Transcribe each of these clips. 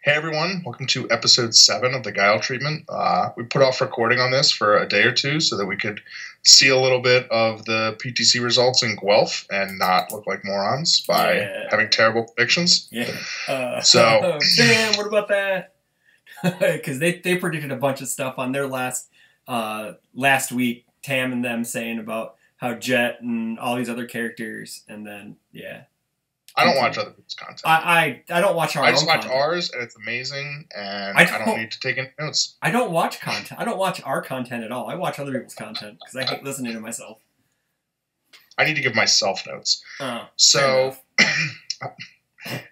Hey everyone, welcome to episode 7 of the Guile Treatment. We put off recording on this for a day or two so that we could see a little bit of the PTC results in Guelph and not look like morons by having terrible predictions. Yeah. Damn, what about that? Because they predicted a bunch of stuff on their last week, Tam and them saying about how Jet and all these other characters, and then, I don't watch other people's content. I don't watch our own content. I just watch ours, and it's amazing, and I don't need to take any notes. I don't watch content. I don't watch our content at all. I watch other people's content because I hate listening to myself. I need to give myself notes.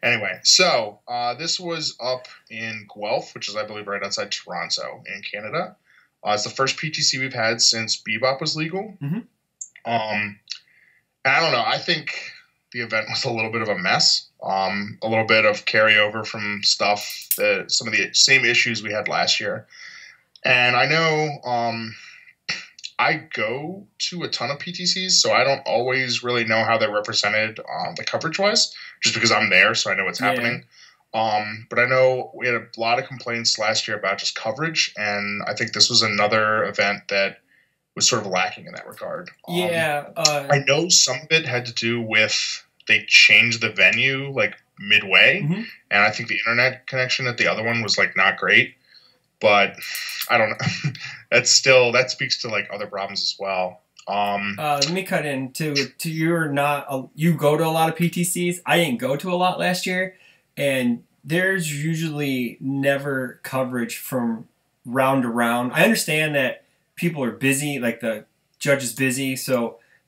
Anyway, this was up in Guelph, which is, I believe, right outside Toronto in Canada. It's the first PTC we've had since Bebop was legal. Mm-hmm. And I don't know. I think the event was a little bit of a mess. A little bit of carryover from stuff, some of the same issues we had last year. And I know I go to a ton of PTCs, so I don't always really know how they're represented the coverage-wise, just because I'm there, so I know what's happening. But I know we had a lot of complaints last year about just coverage, and I think this was another event that was sort of lacking in that regard. I know some of it had to do with they changed the venue like midway, mm-hmm. and I think the internet connection at the other one was like not great. But I don't know. That speaks to like other problems as well. Let me cut in to you go to a lot of PTCs. I didn't go to a lot last year, and there's usually never coverage from round to round. I understand that people are busy, like the judge is busy,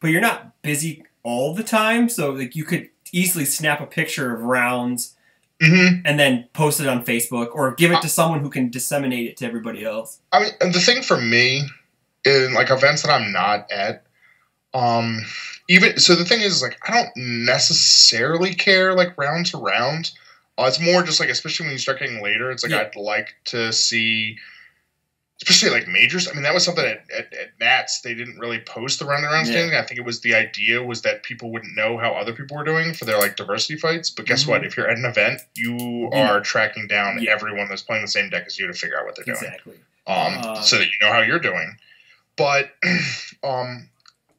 but you're not busy all the time, so like you could easily snap a picture of rounds mm-hmm. and then post it on Facebook or give it to someone who can disseminate it to everybody else. I mean, and the thing for me in like events that I'm not at, the thing is like I don't necessarily care like round to round. It's more just like, especially when you start getting later, it's like I'd like to see, especially like majors. I mean, that was something at Nats. They didn't really post the round and round standing. I think it was the idea was that people wouldn't know how other people were doing for their like diversity fights. But guess what? If you're at an event, you are tracking down everyone that's playing the same deck as you to figure out what they're doing. Exactly. So that you know how you're doing. But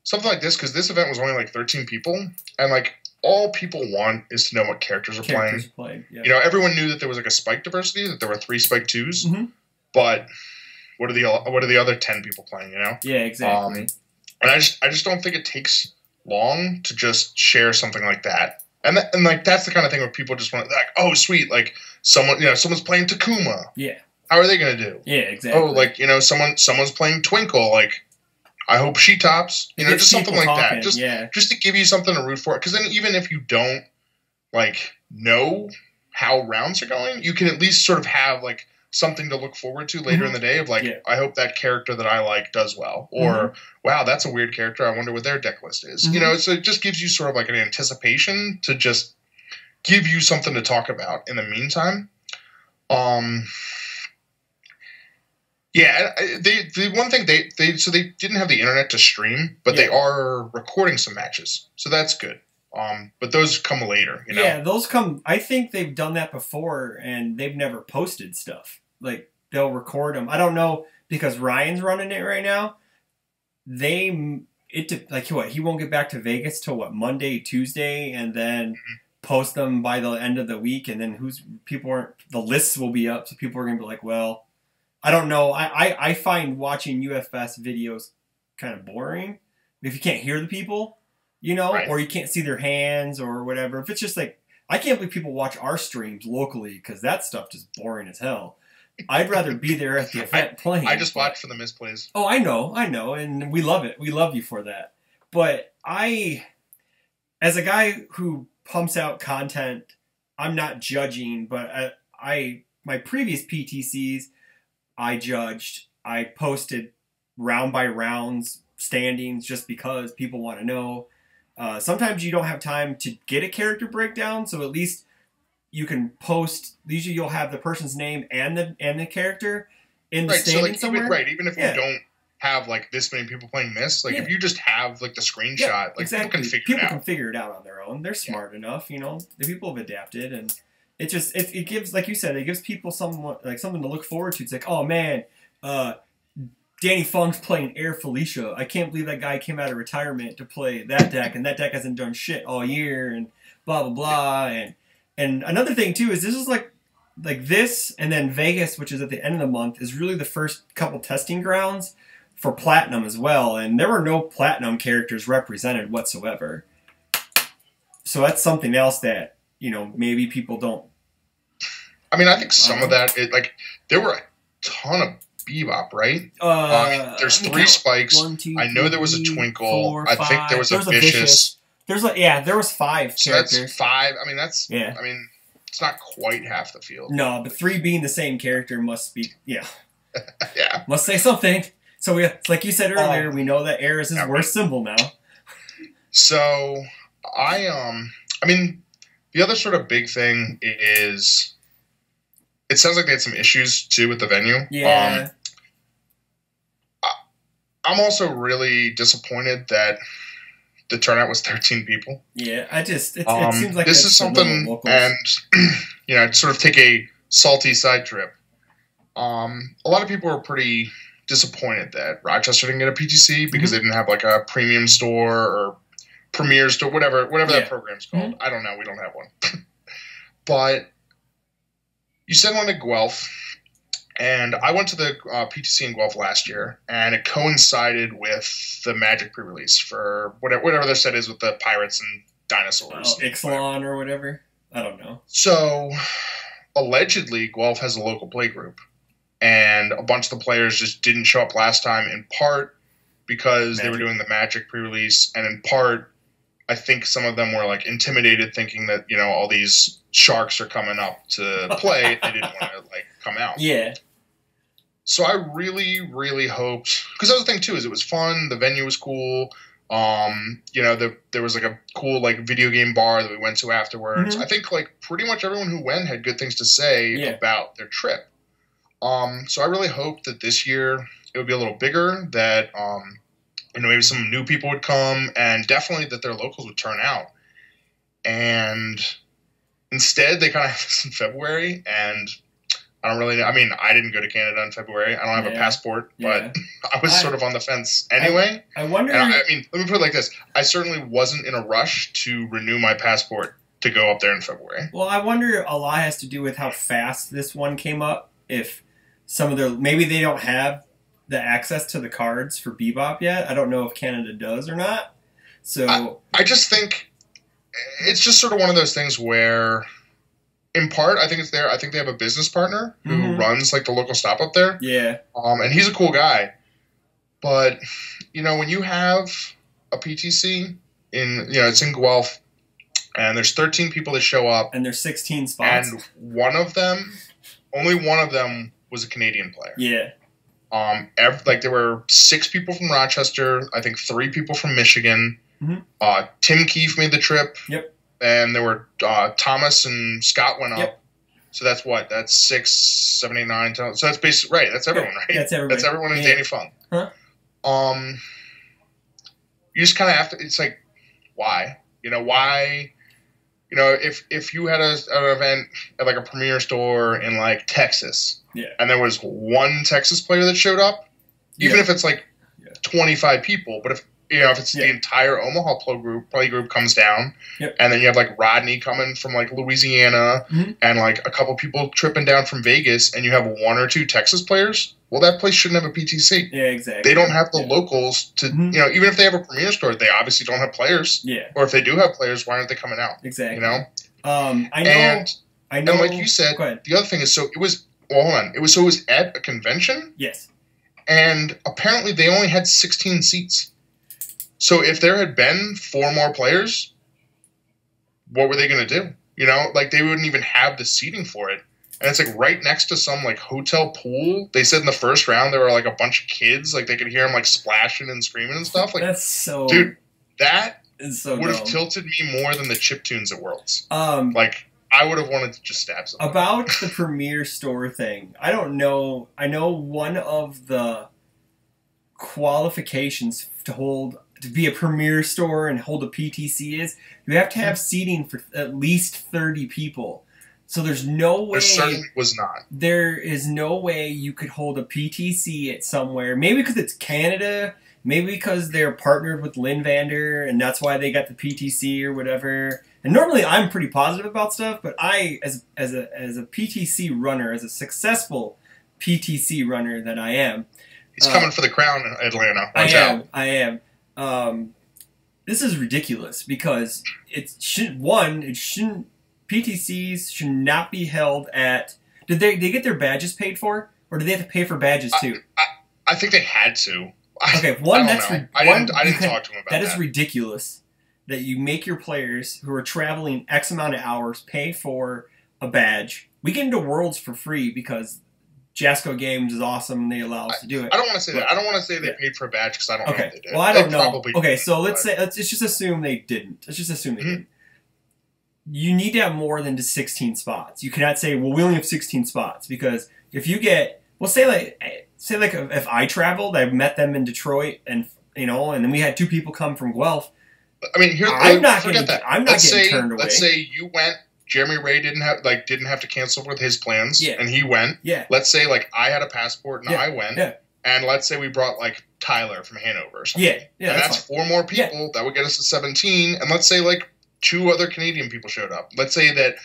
something like this, because this event was only like 13 people, and like all people want is to know what characters are playing. Yeah. You know, everyone knew that there was like a spike diversity, that there were 3 spike 2s, mm-hmm. but what are the other 10 people playing? You know? Yeah, exactly. And I just don't think it takes long to just share something like that. And like that's the kind of thing where people just want to like, oh sweet, like someone's playing Takuma. Yeah. How are they gonna do? Yeah, exactly. Oh, like someone's playing Twinkle. Like, I hope she tops. You know, just something like that. Just to give you something to root for. Because then even if you don't like know how rounds are going, you can at least sort of have like something to look forward to later in the day of like, I hope that character that I like does well. Or, wow, that's a weird character. I wonder what their deck list is. You know, so it just gives you sort of like an anticipation to just give you something to talk about in the meantime. Yeah, the one thing they didn't have the internet to stream, but they are recording some matches, so that's good. But those come later, you know. Yeah, those come. I think they've done that before, and they've never posted stuff. Like they'll record them. I don't know because Ryan's running it right now. He won't get back to Vegas till what, Monday, Tuesday, and then post them by the end of the week, and then the lists will be up, so people are gonna be like, well. I don't know. I find watching UFS videos kind of boring. If you can't hear the people, you know, or you can't see their hands or whatever. If it's just like, I can't believe people watch our streams locally because that stuff is boring as hell. I'd rather be there at the event playing. I just watch for the misplays. Oh, I know. And we love it. We love you for that. But as a guy who pumps out content, I'm not judging, but my previous PTCs, I judged. I posted round by rounds standings just because people want to know. Sometimes you don't have time to get a character breakdown, so at least you can post. Usually, you'll have the person's name and the character in the standing somewhere. Even if you don't have like this many people playing this, like if you just have like the screenshot, like exactly. people can figure it out on their own. They're smart enough, you know. The people have adapted, and it gives, like you said, it gives people something to look forward to. It's like, oh man, Danny Fung's playing Air Felicia. I can't believe that guy came out of retirement to play that deck, and that deck hasn't done shit all year, and blah blah blah. And another thing too is this is like this, and then Vegas, which is at the end of the month, is really the first couple testing grounds for Platinum as well. And there were no Platinum characters represented whatsoever. So that's something else that, maybe people don't. I mean, I think some of that, there were a ton of Bebop, right? There's 3 spikes. 1, 2, I know there was a Twinkle. 4, 5. I think there was a Vicious. There was 5 so characters. That's 5. I mean, it's not quite half the field. No, but 3 being the same character must be, yeah. Must say something. So like you said earlier, we know that Air is his worst symbol now. So I mean, the other sort of big thing is, it sounds like they had some issues too with the venue. Yeah. I'm also really disappointed that the turnout was 13 people. Yeah, it seems like this is something, and sort of take a salty side trip. A lot of people were pretty disappointed that Rochester didn't get a PTC because they didn't have like a premium store or premier store, whatever that program's called. I don't know. We don't have one. But you sent one to Guelph, and I went to the PTC in Guelph last year, and it coincided with the Magic pre-release for whatever their set is with the pirates and dinosaurs. Ixalan or whatever. I don't know. So, allegedly, Guelph has a local play group, and a bunch of the players just didn't show up last time, in part because they were doing the Magic pre-release, and in part, I think some of them were like intimidated, thinking that all these sharks are coming up to play. They didn't want to come out. Yeah. So I really, really hoped, because that was the thing too, is it was fun. The venue was cool. There was a cool video game bar that we went to afterwards. I think pretty much everyone who went had good things to say about their trip. So I really hoped that this year it would be a little bigger, that maybe some new people would come, and definitely that their locals would turn out. And instead, they kind of have this in February, and I don't really know. I mean, I didn't go to Canada in February. I don't have a passport, but I was sort of on the fence anyway. I wonder. I mean, let me put it like this. I certainly wasn't in a rush to renew my passport to go up there in February. Well, I wonder a lot has to do with how fast this one came up. If maybe they don't have the access to the cards for Bebop yet. I don't know if Canada does or not. So I just think it's just sort of one of those things where, in part, I think it's there. I think they have a business partner who runs the local stop up there. Yeah. And he's a cool guy. But when you have a PTC it's in Guelph, and there's 13 people that show up, and there's 16 spots, and only one of them was a Canadian player. Yeah. There were 6 people from Rochester, I think 3 people from Michigan. Tim Keefe made the trip. Yep. And there were Thomas and Scott went up. Yep. So that's 6, 7, 8, 9, 10. So that's basically right. That's everyone, right? That's everybody. That's everyone in Danny Fung. Huh? You just kind of have to. It's like, why? Why? If you had an event at a premier store in Texas, and there was one Texas player that showed up, even if it's 25 people, but if it's the entire Omaha play group comes down, and then you have Rodney coming from Louisiana, and a couple people tripping down from Vegas, and you have 1 or 2 Texas players, well, that place shouldn't have a PTC. Yeah, exactly. They don't have the locals to, even if they have a premier store, they obviously don't have players. Yeah. Or if they do have players, why aren't they coming out? Exactly. I know. And like you said, the other thing is, it was at a convention. Yes. And apparently they only had 16 seats. So if there had been 4 more players, what were they going to do? They wouldn't even have the seating for it. And it's right next to some hotel pool. They said in the first round there were a bunch of kids. They could hear them splashing and screaming and stuff. That's so... Dude, that so would have tilted me more than the chiptunes at Worlds. I would have wanted to just stab something. About the premier store thing, I don't know. I know one of the qualifications to be a premier store and hold a PTC is you have to have seating for at least 30 people. So there's no way. There certainly was not. There is no way you could hold a PTC at somewhere. Maybe because it's Canada. Maybe because they're partnered with Linvander, and that's why they got the PTC or whatever. And normally I'm pretty positive about stuff, but I, as a PTC runner, as a successful PTC runner that I am, he's coming for the crown in Atlanta. Watch out. I am. This is ridiculous because PTCs should not be held at. Did they get their badges paid for, or did they have to pay for badges too? I think they had to. Okay, I didn't talk to him about that. That is ridiculous that you make your players who are traveling X amount of hours pay for a badge. We get into Worlds for free because Jasco Games is awesome and they allow us to do it. I don't want to say that. I don't want to say they paid for a badge because I don't know if they did. Well, I don't know. Okay, so let's just assume they didn't. Let's just assume they didn't. You need to have more than just 16 spots. You cannot say, well, we only have 16 spots because if you get, well, say like if I traveled, I met them in Detroit, and and then we had 2 people come from Guelph. I mean, I'm not getting turned away. Let's say you went. Jeremy Ray didn't have to cancel with his plans, and he went. Yeah. Let's say I had a passport and I went. Yeah. And let's say we brought Tyler from Hanover or something. Yeah. And that's 4 more people that would get us to 17. And let's say 2 other Canadian people showed up. Let's say that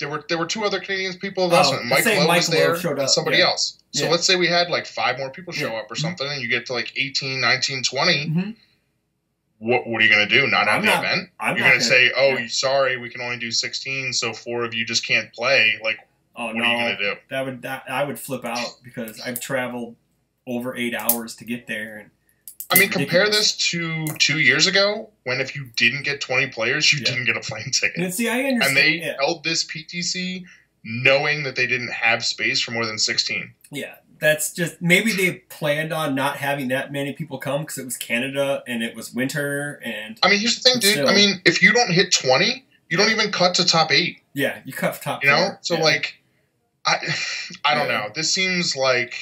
there were 2 other Canadian people of us. Mike Lowe was there and somebody else. So let's say we had 5 more people show up or something, and you get to 18, 19, 20. Mm-hmm. What are you going to do? Not have the event? You're going to say, sorry, we can only do 16, so 4 of you just can't play. What are you going to do? I would flip out because I've traveled over 8 hours to get there. And I mean, compare this to 2 years ago when if you didn't get 20 players, you didn't get a plane ticket. And see, I understand. And they held this PTC knowing that they didn't have space for more than 16. Yeah. That's just, maybe they planned on not having that many people come because it was Canada and it was winter. And I mean, here's the thing, dude. Still, I mean, if you don't hit 20, you don't even cut to top 8. Yeah, you cut top 4. So, I don't know. This seems like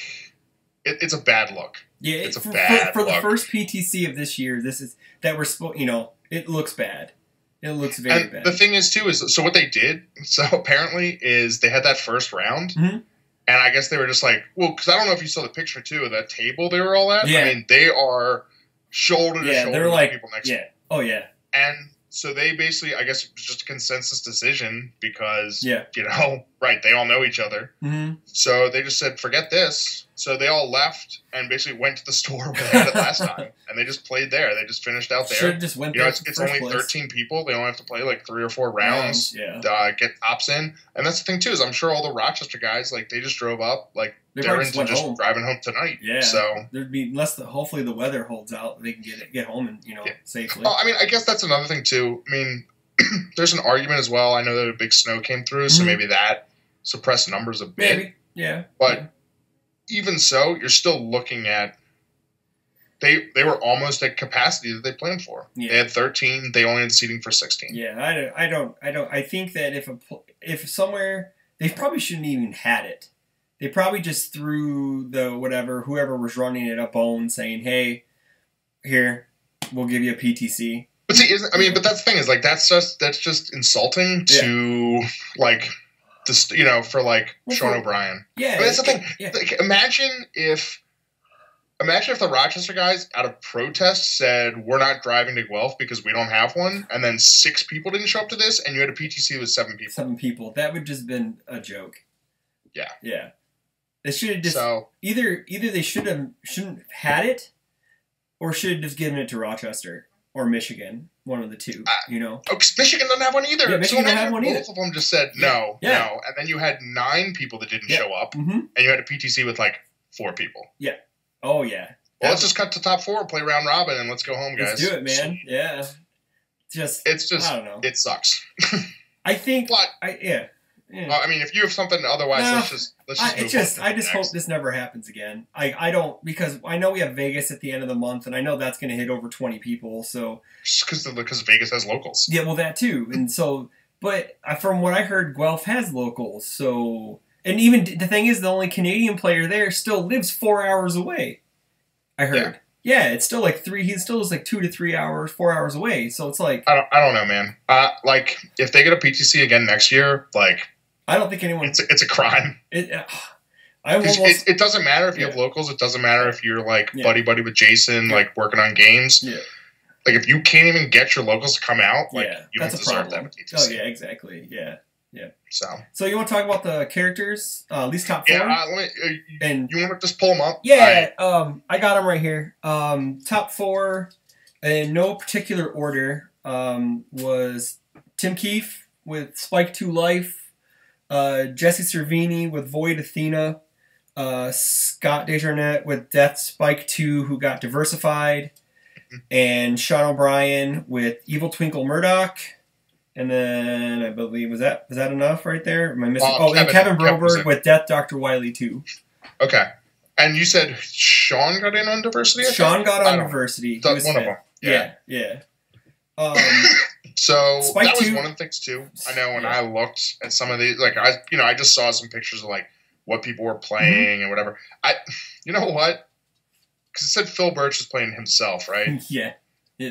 it's a bad look. Yeah, it's a bad for look. The first PTC of this year, it looks bad. It looks very bad. The thing is, too, so what they did, apparently, is they had that first round. Mm-hmm. And I guess they were just because I don't know if you saw the picture, too, of that table they were all at. Yeah. I mean, they are shoulder to shoulder with people next to them. Oh, yeah. And so they basically, I guess it was just a consensus decision because, they all know each other. Mm-hmm. So they just said, forget this. So they all left and basically went to the store where they had it last time. And they just played there. They just finished out there. Should have just went there. It's only 13 people. They only have to play 3 or 4 rounds. Get ops in. And that's the thing, too, is I'm sure all the Rochester guys, they just drove up. They're into just driving home tonight. Yeah. So there'd be hopefully the weather holds out. They can get home and, safely. Well, I mean, I guess that's another thing, too. I mean, there's an argument as well. I know that a big snow came through, so maybe that suppressed numbers a bit. Maybe, yeah. But even so, you're still looking at they were almost at capacity that they planned for. Yeah. They had 13. They only had seating for 16. Yeah, I think that if somewhere they probably shouldn't even had it. They probably just threw whoever was running it a bone, saying, "Hey, here, we'll give you a PTC." But see, but that's the thing is that's just insulting to for Sean O'Brien. Yeah, that's the thing. Yeah. Imagine if the Rochester guys out of protest said we're not driving to Guelph because we don't have one, and then 6 people didn't show up to this, and you had a PTC with 7 people. 7 people. That would just been a joke. Yeah. Yeah. They should have just either they shouldn't have had it, or should have just given it to Rochester or Michigan, one of the two. Michigan doesn't have one either. Yeah, Michigan doesn't have one either. Both of them just said no, and then you had 9 people that didn't show up, and you had a PTC with 4 people. Yeah. Oh yeah. Well, let's just cut to top 4, play round robin, and let's go home, guys. Let's do it, man. Yeah. It's just I don't know. It sucks. I think. But yeah. Well, I mean, if you have something otherwise, let's just move on. I just hope this never happens again. I don't, because I know we have Vegas at the end of the month, and I know that's going to hit over 20 people. So because Vegas has locals. Yeah, well, that too, and so. But from what I heard, Guelph has locals. So, and even the thing is, the only Canadian player there still lives 4 hours away. I heard. Yeah, it's still like three. He still is like 2 to 3 hours, 4 hours away. So it's like I don't know, man. Like if they get a PTC again next year, like I don't think anyone. It's a crime. It doesn't matter if you have locals. It doesn't matter if you're like buddy with Jason, like working on games. Yeah. Like if you can't even get your locals to come out, like you don't that's deserve a that problem. with PTC. Oh yeah, exactly. Yeah. Yeah. So you want to talk about the characters? At least top 4. Yeah. And you want to just pull them up? Yeah. I got them right here. Top 4, in no particular order, was Tim Keefe with Spike 2 Life, Jesse Cervini with Void Athena, Scott Desjardins with Death Spike 2, who got diversified, and Sean O'Brien with Evil Twinkle Murdoch. And then I believe was that enough right there? Am I missing? And Kevin Broberg with Death Dr. Wily 2. Okay. And you said Sean got in on diversity? Sean got on diversity. One of them. Yeah. So Spike that was 2. one of the things too. I know when I looked at some of these, like I just saw some pictures of like what people were playing and whatever. You know what? Because it said Phil Birch was playing himself, right? Yeah.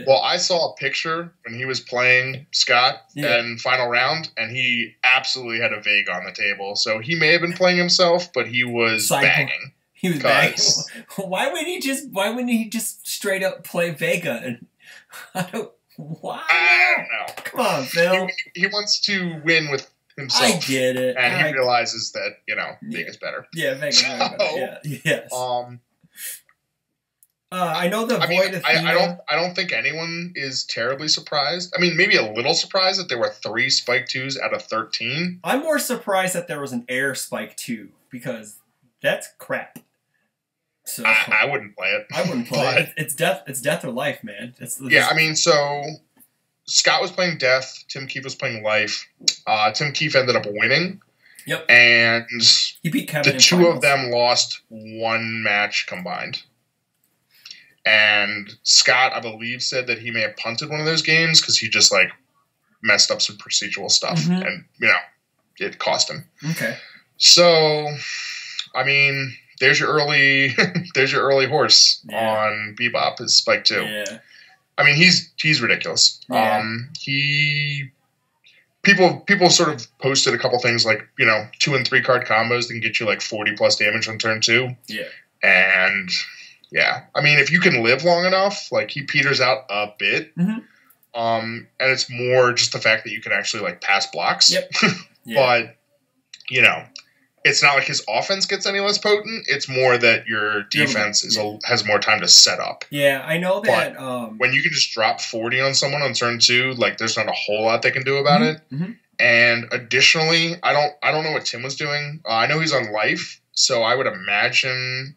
Well, I saw a picture when he was playing Scott in final round, and he absolutely had a Vega on the table. So he may have been playing himself, but he was bagging. He was bagging. Why wouldn't he just straight up play Vega? Why? I don't know. Come on, Phil. He wants to win with himself. I get it. And he realizes that, Vega's better. Yeah, Vega's better. Yeah. Yes. I know the Void Athena. I don't think anyone is terribly surprised. I mean, maybe a little surprised that there were 3 Spike 2s out of 13. I'm more surprised that there was an Air Spike 2 because that's crap. So I wouldn't play it. I wouldn't play it. It's death or life, man. I mean, so Scott was playing Death. Tim Keefe was playing Life. Tim Keefe ended up winning. Yep. And he beat Kevin. The 2 of them lost 1 match combined. And Scott, I believe, said that he may have punted one of those games because he just like messed up some procedural stuff, and it cost him. Okay. So, I mean, there's your early horse on Bebop is Spike 2. Yeah. I mean, he's ridiculous. Yeah. People sort of posted a couple things like 2 and 3 card combos that can get you like 40 plus damage on turn 2. Yeah. And yeah, I mean, if you can live long enough, like he peters out a bit. And it's more just the fact that you can actually like pass blocks. Yep. But it's not like his offense gets any less potent. It's more that your defense has more time to set up. Yeah, I know that. But when you can just drop 40 on someone on turn 2, like there's not a whole lot they can do about it. And additionally, I don't know what Tim was doing. I know he's on Life. So I would imagine,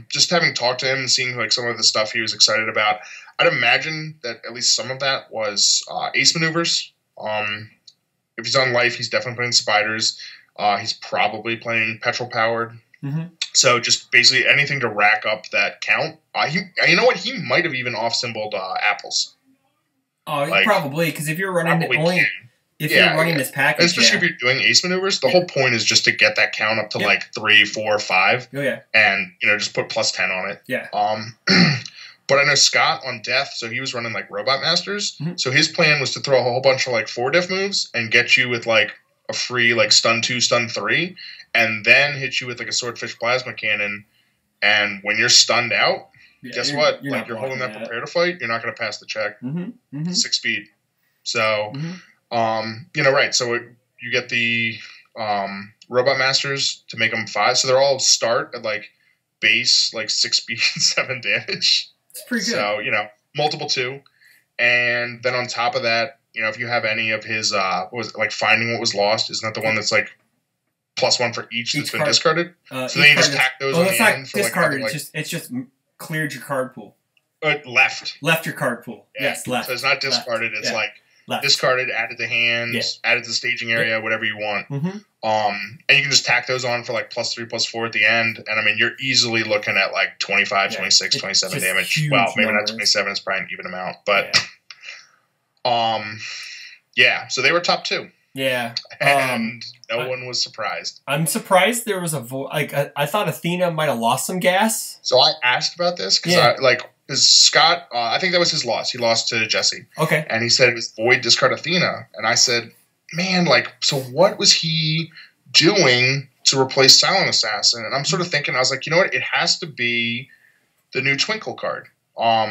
just having talked to him and seeing like some of the stuff he was excited about, I'd imagine that at least some of that was ace maneuvers. If he's on Life, he's definitely playing spiders. He's probably playing petrol powered. So just basically anything to rack up that count. You know what? He might have even off symboled apples. Oh, like, probably because if you're running you're running this package, especially if you're doing ace maneuvers, the whole point is just to get that count up to like 3, 4, 5. Oh yeah, and just put plus 10 on it. Yeah. But I know Scott on Death, so he was running like Robot Masters. So his plan was to throw a whole bunch of like 4 diff moves and get you with like a free like stun 2, stun 3, and then hit you with like a Swordfish Plasma Cannon. And when you're stunned out, guess what? Like you're holding that prepare to fight, you're not going to pass the check. 6 speed. So. Right. So you get the Robot Masters to make them 5. So they're all start at like base, like 6 speed, 7 damage. It's pretty good. So, multiple 2. And then on top of that, if you have any of his, what was it, like Finding What Was Lost, isn't that the one that's like +1 for each that's been discarded? So then you just tack those on the end. For discarded. Like, it's just cleared your card pool. Left your card pool. Yeah. Yes, left. So it's not discarded. It's like left. Discarded, added to hands, added to the staging area, whatever you want. And you can just tack those on for like +3, +4 at the end. And I mean, you're easily looking at like 25, 26, 27 damage. Well, maybe not 27. It's probably an even amount, but so they were top 2. Yeah. And no one was surprised. I'm surprised there was I thought Athena might have lost some gas. So I asked about this because because Scott, I think that was his loss. He lost to Jesse. Okay. And he said it was void, discard Athena. And I said, man, like, so what was he doing to replace Silent Assassin? And I'm sort of thinking, I was like, you know what? It has to be the new Twinkle card. Where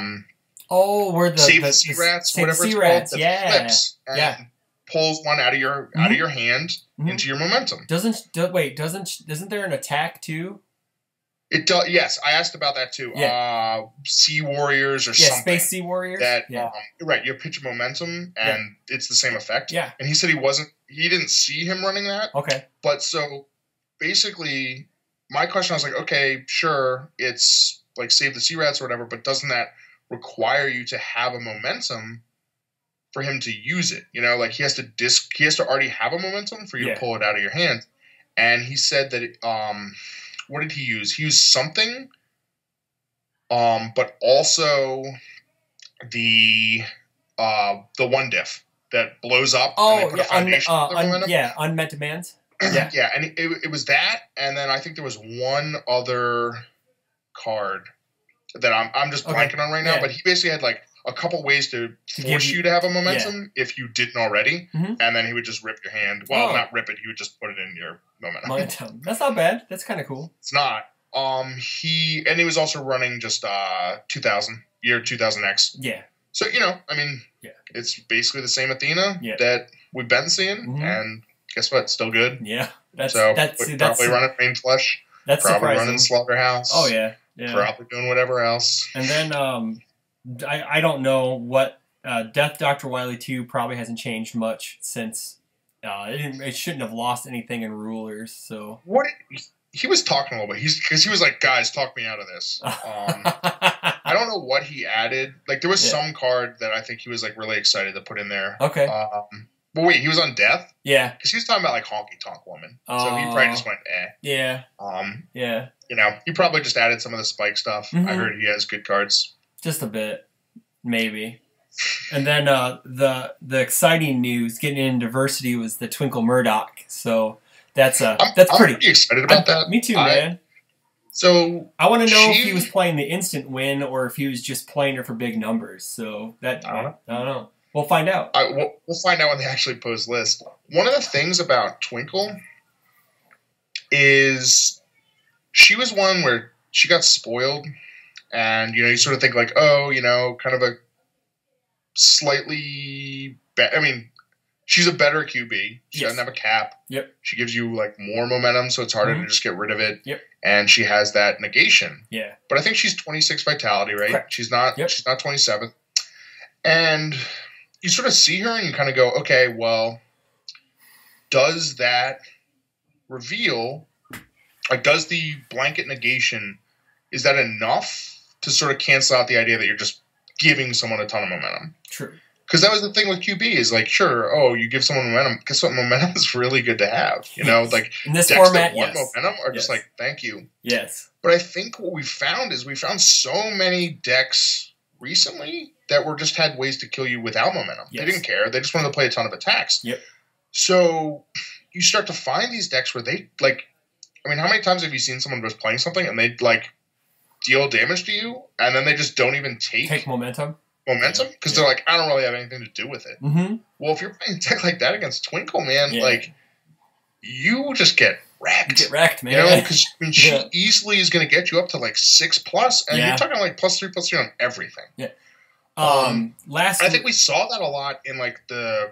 the Save the Sea Rats, whatever it's called, that flips and pulls one out of your hand into your momentum. Isn't there an attack too? It does. Yes, I asked about that too. Yeah. Sea Warriors or something. Space Sea Warriors. That right, you pitch momentum and it's the same effect. Yeah. And he said he didn't see him running that. Okay. But so basically, my question, I was like, okay, sure, it's like Save the Sea Rats or whatever, but doesn't that require you to have a momentum for him to use it? You know, like he has to already have a momentum for you to pull it out of your hand. And he said that what did he use? He used something, but also the one diff that blows up. Oh, and they put unmet demands. Yeah, and it was that, and then I think there was one other card that I'm just blanking on right now. But he basically had like a couple ways to force you to have a momentum if you didn't already, and then he would just rip your hand. Well, not rip it; he would just put it in your momentum. That's not bad. That's kind of cool. It's not. He was also running just 2000X. Yeah. So I mean, it's basically the same Athena that we've been seeing, and guess what? Still good. Yeah. That's probably running Rain Flush. That's probably surprising. running Slaughterhouse. Oh yeah. Probably doing whatever else. And then I don't know what Death Dr. Wily 2 probably hasn't changed much since it shouldn't have lost anything in Rulers. So what he was talking a little bit. Because he was like, guys, talk me out of this. I don't know what he added. Like there was some card that I think he was like really excited to put in there. Okay. But wait, he was on Death? Yeah. Because he was talking about like Honky Tonk Woman. So he probably just went, eh. Yeah. Yeah. He probably just added some of the Spike stuff. I heard he has good cards. Just a bit. Maybe. And then the exciting news getting in diversity was the Twinkle Murdoch. So that's I'm pretty excited about that. Me too, man. So I want to know if he was playing the instant win or if he was just playing her for big numbers. So that I don't know. We'll find out. We'll find out when they actually post list. One of the things about Twinkle is she was one where she got spoiled, and you sort of think like, kind of a slightly I mean, she's a better QB. She doesn't have a cap. Yep. She gives you like more momentum, so it's harder to just get rid of it. Yep. And she has that negation. Yeah. But I think she's 26 vitality, right? Correct. She's not 27. And you sort of see her and you kind of go, okay, well, does that reveal, like, does the blanket negation, is that enough to sort of cancel out the idea that you're just giving someone a ton of momentum? True. Because that was the thing with QB is like, sure, you give someone momentum. Guess what? Momentum is really good to have. Like in this decks format, that want momentum are just like, thank you. Yes. But I think what we found so many decks recently that were just had ways to kill you without momentum. Yes. They didn't care. They just wanted to play a ton of attacks. Yep. So you start to find these decks where they like, I mean, how many times have you seen someone just playing something and they like deal damage to you and then they just don't even take momentum? Because they're like, I don't really have anything to do with it. Mm-hmm. Well, if you're playing a deck like that against Twinkle, man, like you just get wrecked. You get wrecked, man. Because she easily is going to get you up to like 6+, and you're talking like +3/+3 on everything. Yeah. I think we saw that a lot in like the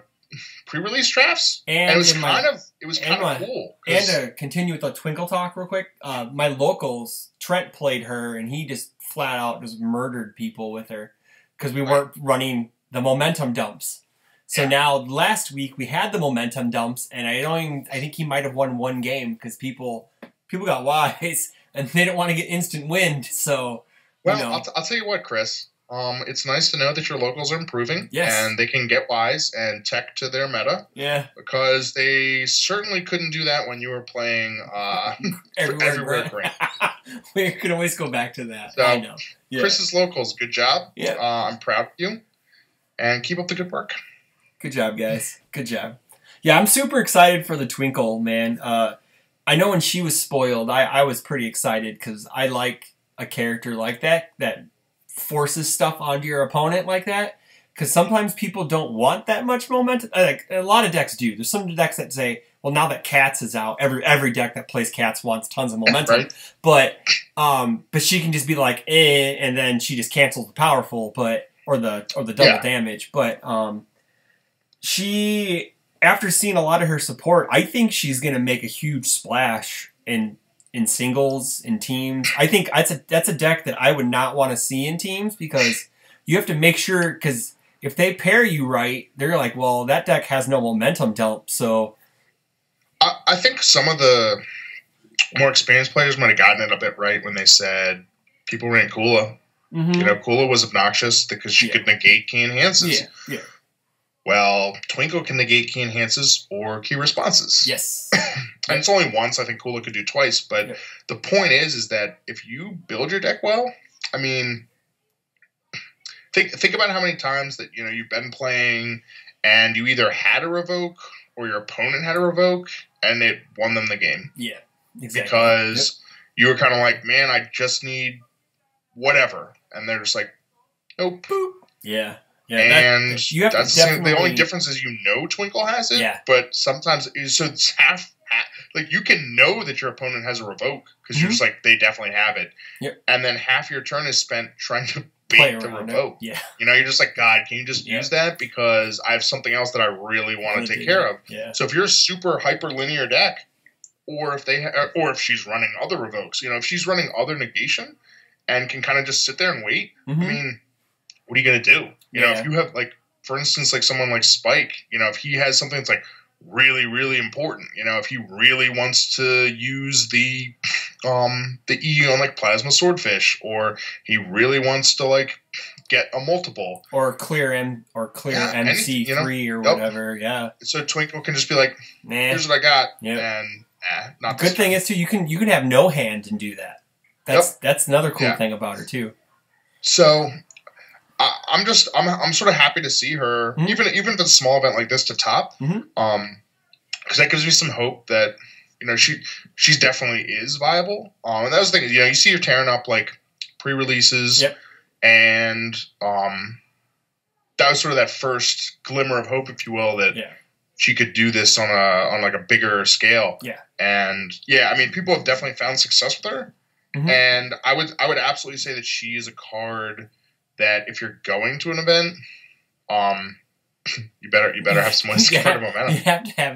pre-release drafts, and it was kind of cool. And to continue with the Twinkle talk real quick, my locals, Trent played her, and he just flat out just murdered people with her because we weren't running the momentum dumps. So now last week we had the momentum dumps, and I think he might have won one game because people got wise and they didn't want to get instant wind. So I'll tell you what, Chris. It's nice to know that your locals are improving, and they can get wise and tech to their meta. Yeah, because they certainly couldn't do that when you were playing everywhere green. We can always go back to that. So, I know. Yeah. Chris's locals, good job. Yeah, I'm proud of you, and keep up the good work. Good job, guys. Good job. Yeah, I'm super excited for the Twinkle, man. I know when she was spoiled, I was pretty excited because I like a character like that forces stuff onto your opponent like that. Because sometimes people don't want that much momentum. Like, a lot of decks do. There's some decks that say, well, now that Cats is out, every deck that plays Cats wants tons of momentum. Right. But she can just be like, and then she just cancels the powerful, or the double damage. But she, after seeing a lot of her support, I think she's going to make a huge splash in singles, in teams. I think that's a deck that I would not want to see in teams, because you have to make sure, because if they pair you right, they're like, well, that deck has no momentum dump, so... I think some of the more experienced players might have gotten it a bit right when they said people ran Kula. Mm-hmm. You know, Kula was obnoxious because she could negate key enhances. Yeah. Well, Twinkle can negate key enhances or key responses. Yes. And it's only once. I think Kula could do twice. But the point is that if you build your deck well, I mean... Think about how many times that you've been playing and you either had a revoke or your opponent had a revoke and it won them the game. Yeah, exactly. Because you were kind of like, man, I just need whatever, and they're just like, nope. Boop. Yeah. And that's the only difference is Twinkle has it. Yeah. But sometimes it's half. Like, you can know that your opponent has a revoke because you're just like, they definitely have it. Yep. And then half your turn is spent trying to bait the revoke. Yeah. You're just like, God, can you just use that? Because I have something else that I really want to take care of. Yeah. So if you're a super hyperlinear deck, or if she's running other revokes, if she's running other negation and can kind of just sit there and wait, I mean, what are you going to do? If you have, like, for instance, like someone like Spike, if he has something that's like really, really important, if he really wants to use the E on like Plasma Swordfish, or he really wants to like get a multiple, or clear MC3 or whatever. Yeah. So Twinkle can just be like, nah, here's what I got, and not. Good thing is too, you can have no hand and do that. That's another cool thing about her too. So I'm sort of happy to see her, even if it's a small event like this, to top, because that gives me some hope that she definitely is viable. And that was the thing, you see her tearing up like pre-releases, and that was sort of that first glimmer of hope, if you will, that she could do this on like a bigger scale. Yeah, and I mean, people have definitely found success with her, and I would absolutely say that she is a card that if you're going to an event, you better have some momentum.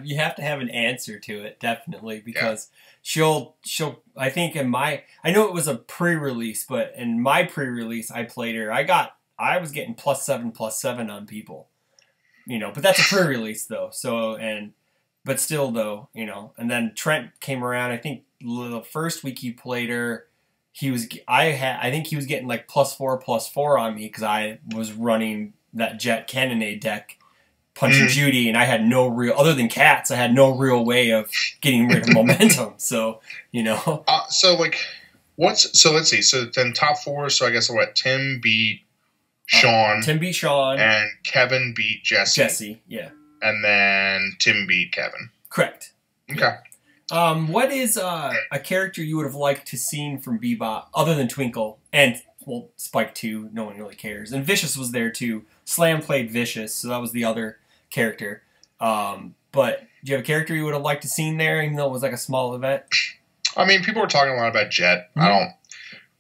You have to have an answer to it, definitely, because she'll I think I know it was a pre-release, but in my pre-release I played her. I was getting +7/+7 on people. But that's a pre-release though. So but still though, and then Trent came around, I think the first week he played her, I think he was getting like +4/+4 on me because I was running that Jet Cannonade deck, Punch and Judy, and I had no real, other than Cats, I had no real way of getting rid of momentum. So, so let's see. So then top four. So I guess Tim beat Sean. And Kevin beat Jesse. Yeah. And then Tim beat Kevin. Correct. Okay. What is a character you would have liked to seen from Bebop other than Twinkle and Spike 2? No one really cares. And Vicious was there too. Slam played Vicious, so that was the other character. But do you have a character you would have liked to seen there, even though it was like a small event? I mean, people were talking a lot about Jet.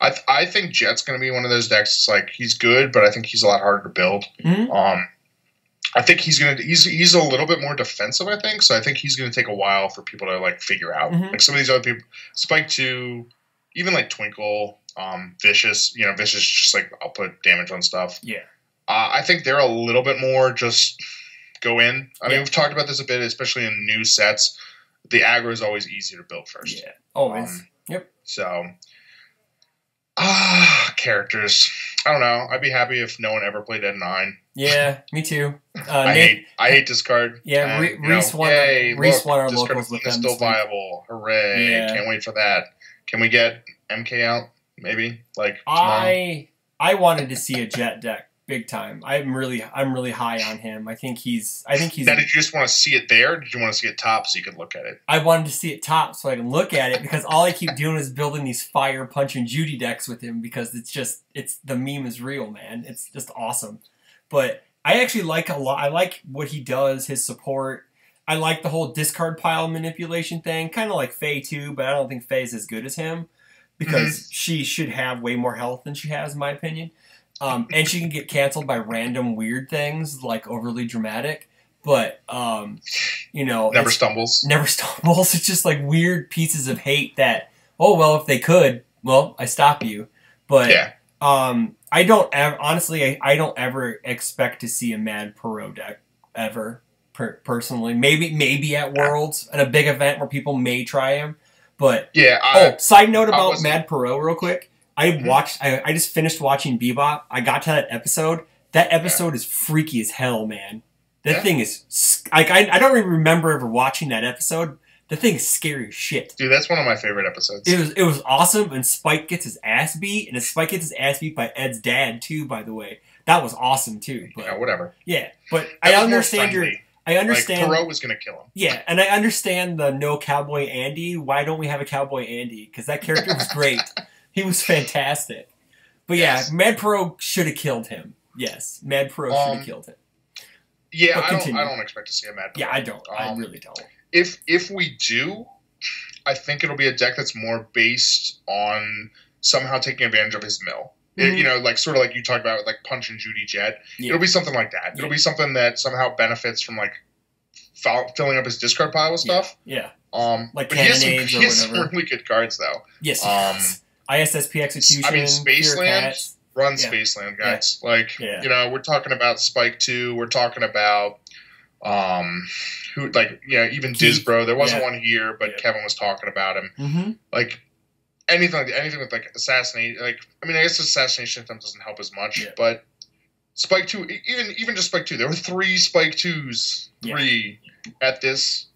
I think Jet's going to be one of those decks. It's like, he's good, but I think he's a lot harder to build. I think he's a little bit more defensive, I think. So I think he's going to take a while for people to like figure out. Like some of these other people, Spike 2, even like Twinkle, Vicious, Vicious just like, I'll put damage on stuff. Yeah. I think they're a little bit more just go in. I mean, we've talked about this a bit, especially in new sets. The aggro is always easier to build first. Yeah, always. Yep. So, characters. I don't know. I'd be happy if no one ever played Ed 9. Yeah, me too. I hate discard. Yeah, Reese won our locals with them. Still viable. Hooray. Yeah. Can't wait for that. Can we get MK out? Maybe? Like tomorrow? I wanted to see a Jet deck big time. I'm really high on him. I think he's. Now, did you just want to see it there? Or did you want to see it top so you could look at it? I wanted to see it top so I can look at it because all I keep doing is building these fire Punch and Judy decks with him because it's the meme is real, man. It's just awesome. But I actually like a lot. I like what he does, his support. I like the whole discard pile manipulation thing, kind of like Faye too, but I don't think Faye's as good as him because she should have way more health than she has, in my opinion. And she can get canceled by random weird things like overly dramatic, but you know, never stumbles. Never stumbles. It's just like weird pieces of hate that, oh well, if they could, well, I stop you. But yeah. I don't honestly. I don't ever expect to see a Mad Perot deck ever. Personally, maybe at Worlds at a big event where people may try him, but yeah. Side note about Mad Perot, real quick. I watched. I just finished watching Bebop. I got to that episode. That episode is freaky as hell, man. That thing is like I don't even remember ever watching that episode. The thing is scary as shit. Dude, that's one of my favorite episodes. It was awesome, and Spike gets his ass beat, and Spike gets his ass beat by Ed's dad too. By the way, that was awesome too. But yeah, whatever. Yeah, but I understand your. I understand. Like, Perot was going to kill him. Yeah, and I understand the no Cowboy Andy. Why don't we have a Cowboy Andy? Because that character was great. He was fantastic. But yeah, Mad Perot should have killed him. Yes, Mad Perot should have killed him. Yeah, I don't expect to see a Mad Perot. Yeah, I don't. I really don't. If we do, I think it'll be a deck that's more based on somehow taking advantage of his mill. You know, like sort of like you talked about with like Punch and Judy Jet. Yeah. It'll be something like that. It'll be something that somehow benefits from like filling up his discard pile with stuff. Yeah. Like but he has some really good cards though. Yes. ISSP Execution. I mean, Spaceland. Run Spaceland, guys. Yeah. Like you know, we're talking about Spike 2. We're talking about who like even Keith. Disbro. There wasn't one here, but Kevin was talking about him. Like. Anything with like assassinate, like I mean, I guess assassination attempt doesn't help as much, but Spike 2, even just Spike 2, there were 3 Spike 2s, at this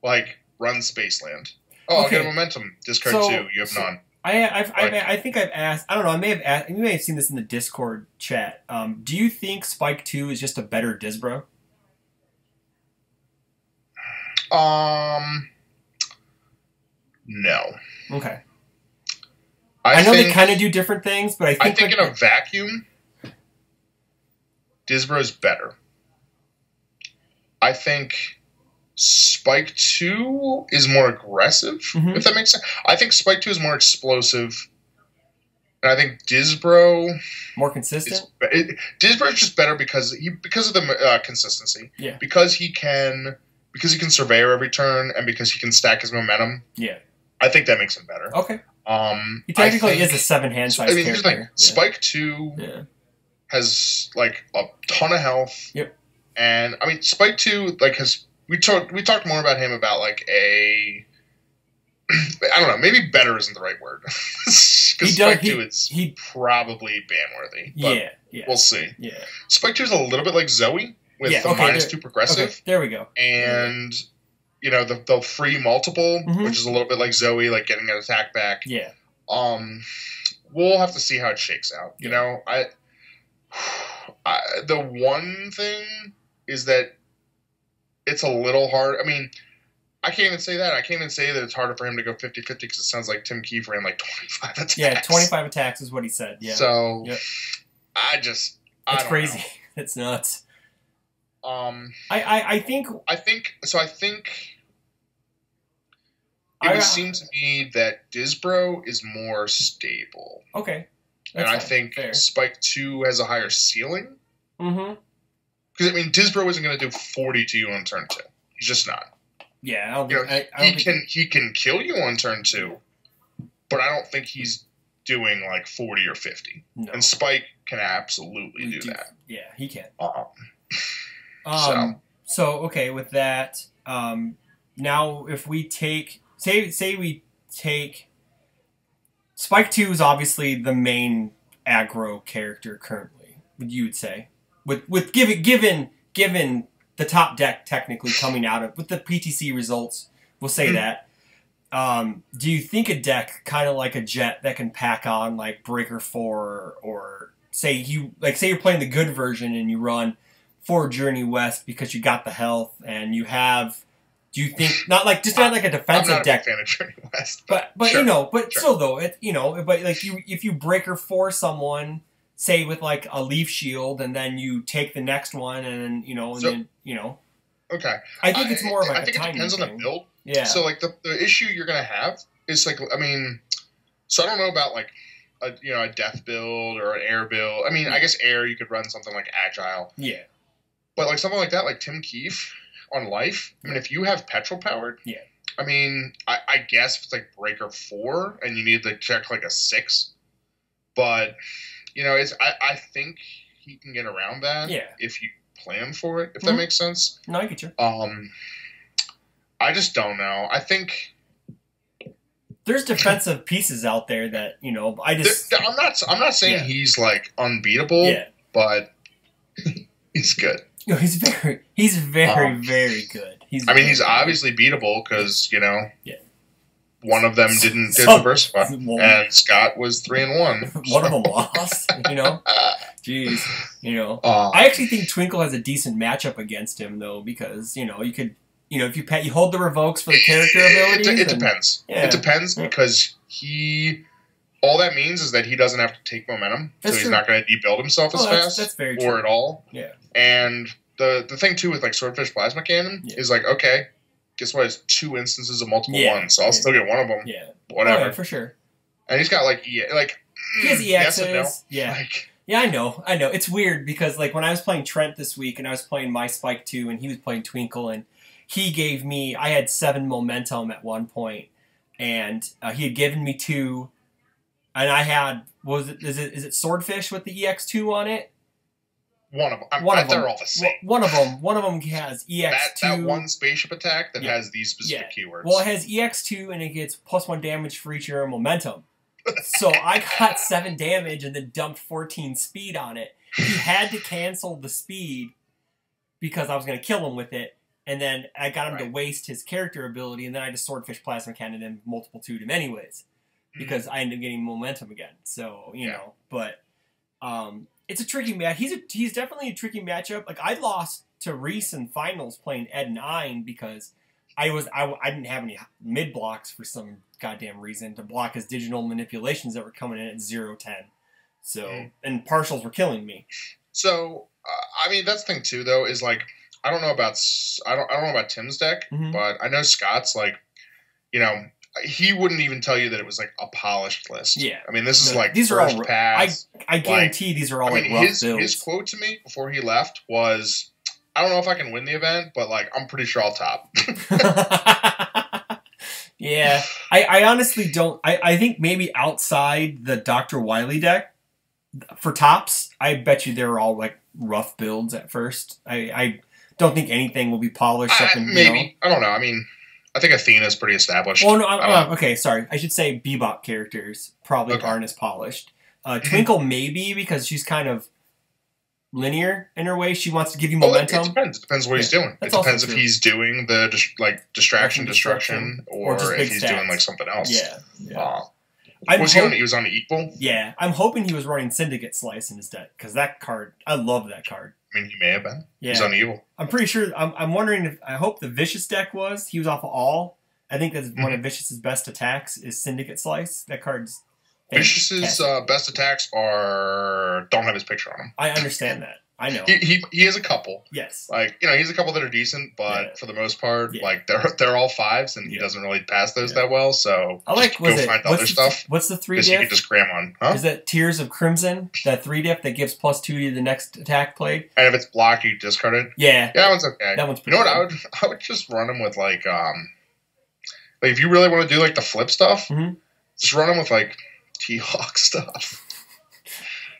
like run Spaceland. Oh, I'll get a momentum. Discard 2. You have none. I think I've asked. I don't know. I may have asked. You may have seen this in the Discord chat. Do you think Spike 2 is just a better Disbro? No. Okay. I know they kind of do different things, but I think in a vacuum, Disbro's better. I think Spike 2 is more aggressive, if that makes sense. I think Spike 2 is more explosive, and I think Disbro more consistent. Disbro is just better because of the consistency. Yeah. Because he can surveyor every turn, and because he can stack his momentum. Yeah. I think that makes him better. Okay. He technically is a 7-hand size character. Here's the thing. Spike 2 has like a ton of health. Yep. And I mean, Spike 2 like we talked more about him about like I don't know, maybe better isn't the right word. Because Spike 2 is probably ban-worthy. Yeah. We'll see. Yeah. Spike 2 is a little bit like Zoe with the -2 progressive. Okay, there we go. And you know, the free multiple, which is a little bit like Zoe, like getting an attack back. Yeah. We'll have to see how it shakes out. You know, the one thing is that it's a little hard. I mean, I can't even say that. I can't even say that it's harder for him to go 50-50 because it sounds like Tim Kiefer ran like 25 attacks. Yeah, 25 attacks is what he said. Yeah. So, it's crazy. Know. It's nuts. I think it would seem to me that Disbro is more stable. Okay. And I think Spike 2 has a higher ceiling. Mm-hmm. Because, I mean, Disbro isn't going to do 40 to you on turn 2. He's just not. Yeah, he can kill you on turn 2, but I don't think he's doing like 40 or 50. No. And Spike can absolutely do that. Yeah, he can. So okay, with that, now if we take say we take Spike 2 is obviously the main aggro character currently. You would say with given the top deck technically coming out of with the PTC results, we'll say that. Do you think a deck kind of like a Jet that can pack on like Breaker 4 or say you're playing the good version and you run 4 Journey West because you got the health and you have. Do you think not like a defensive I'm not deck? A big fan of Journey West, but sure, sure. Still though, but like if you breaker 4 someone, say with like a leaf shield, and then you take the next one, and then Okay. I think it's more of like I think it depends on the build. Yeah. So like the issue you're gonna have is like so I don't know about like a death build or an air build. I mean, I guess air you could run something like agile. Yeah. But like something like that, like Tim Keefe on life. I mean, if you have petrol powered. Yeah. I mean, I guess if it's like breaker 4 and you need to check like a 6, but I think he can get around that. Yeah. If you plan for it, if that makes sense. No, I get you. I just don't know. I think there's defensive pieces out there that I'm not saying he's like unbeatable. Yeah. But he's good. No, he's very very good. He's obviously beatable because one of them didn't diversify, and Scott was 3-1. One of them lost. Jeez. I actually think Twinkle has a decent matchup against him though, because you could. If you hold the revokes for the character abilities... It depends. Yeah. It depends because all that means is that he doesn't have to take momentum, so he's not going to debuild himself as fast. That's very true. Or at all. Yeah. And the thing, too, with like Swordfish Plasma Cannon is like, okay, guess what? It's 2 instances of multiple ones, so I'll still get one of them. Yeah. Whatever. Oh, yeah, for sure. And he's got like... he has EXs. Yes and no. Yeah. Yeah, I know. It's weird because like when I was playing Trent this week and I was playing My Spike 2 and he was playing Twinkle and he gave me, I had 7 momentum at one point, and he had given me 2, and I had, is it Swordfish with the EX2 on it? One of them. They're all the same. One of them has EX2. That one spaceship attack that has these specific keywords. Well, it has EX2, and it gets +1 damage for each of your momentum. So I got 7 damage and then dumped 14 speed on it. He had to cancel the speed because I was going to kill him with it. And then I got him to waste his character ability, and then I just Swordfish Plasma Cannon and multiple 2'd him anyways. Because I ended up getting momentum again. So, but it's a tricky match. He's definitely a tricky matchup. Like, I lost to Reese in finals playing Ed and Ein because I didn't have any mid blocks for some goddamn reason to block his digital manipulations that were coming in at 0-10. So, and partials were killing me. So, that's the thing too, though, is like, I don't know about Tim's deck, but I know Scott's like, he wouldn't even tell you that it was like a polished list. Yeah. I mean, this is like these first are all, pass. I guarantee these are all rough builds. His quote to me before he left was, I don't know if I can win the event, but like, I'm pretty sure I'll top. Yeah. I honestly don't. I think maybe outside the Dr. Wily deck, for tops, I bet you they're all like rough builds at first. I don't think anything will be polished. Maybe. I don't know. I mean, I think Athena's pretty established. Well, no, okay, sorry. I should say Bebop characters probably aren't as polished. Twinkle maybe because she's kind of linear in her way. She wants to give you momentum. It depends. It depends what he's doing. It depends if he's doing the distraction destruction, or if he's doing like something else. Yeah. He was on Equal? Yeah. I'm hoping he was running Syndicate Slice in his deck because that card, I love that card. I mean, he may have been. Yeah. He's on Evil. I'm pretty sure. I'm wondering I hope the Vicious deck he was off of all. I think that's one of Vicious's best attacks is Syndicate Slice. That card's Vicious's best attacks don't have his picture on them. I understand that. I know. He has a couple. Yes. Like, he has a couple that are decent, but for the most part, like they're all 5s, and he doesn't really pass those that well. So I like find other stuff. What's the 3 diff? You can just cram on. Huh? Is that Tears of Crimson? That 3 diff that gives +2 to the next attack played? And if it's blocked, you discard it. Yeah. That one's okay. That one's pretty good. I would just run him with like if you really want to do like the flip stuff, just run him with like T-Hawk stuff.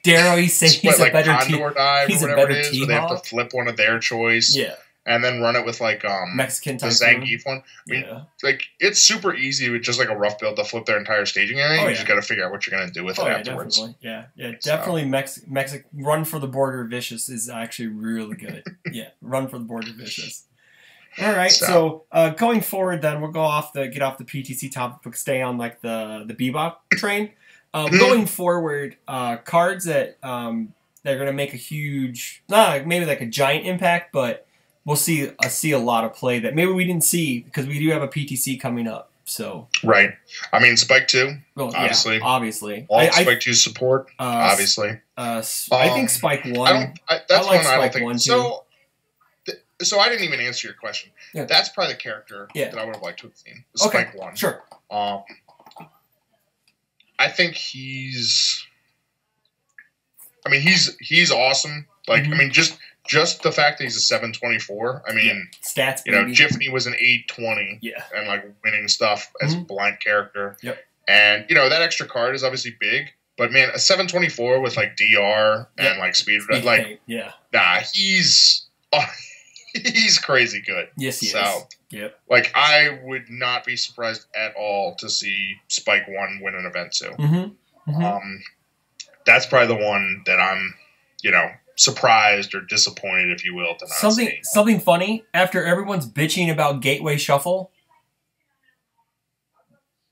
Darrow, he's a better Condor Dive he's or whatever it is, where they have to flip one of their choice. Yeah. And then run it with like Mexican the Zangief one. I mean, like it's super easy with just like a rough build to flip their entire staging area. You just got to figure out what you're gonna do with it afterwards. Definitely. Definitely. Run for the Border Vicious is actually really good. Run for the Border Vicious. All right, so going forward, then we'll get off the PTC topic, but stay on like the Bebop train. Going forward, cards that they're going to make a huge, maybe like a giant impact, but we'll see a lot of play that maybe we didn't see because we do have a PTC coming up. So right. I mean, Spike 2, obviously. Yeah, obviously. Spike 2 support, obviously. I think Spike 1. That's like one I don't Spike think. 1 too. So I didn't even answer your question. Yeah. That's probably the character that I would have liked to have seen. Spike 1. Sure. I think he's awesome. Like, I mean, just the fact that he's a 724. I mean, stats. Jiffany was an 820. Yeah. And like winning stuff as a blind character. Yep. And that extra card is obviously big, but man, a 724 with like DR and like speed like, nah, he's crazy good. Yes, he is. Yep. Like, I would not be surprised at all to see Spike 1 win an event too. That's probably the one that I'm, surprised or disappointed, if you will, to not see. Something funny, after everyone's bitching about Gateway Shuffle,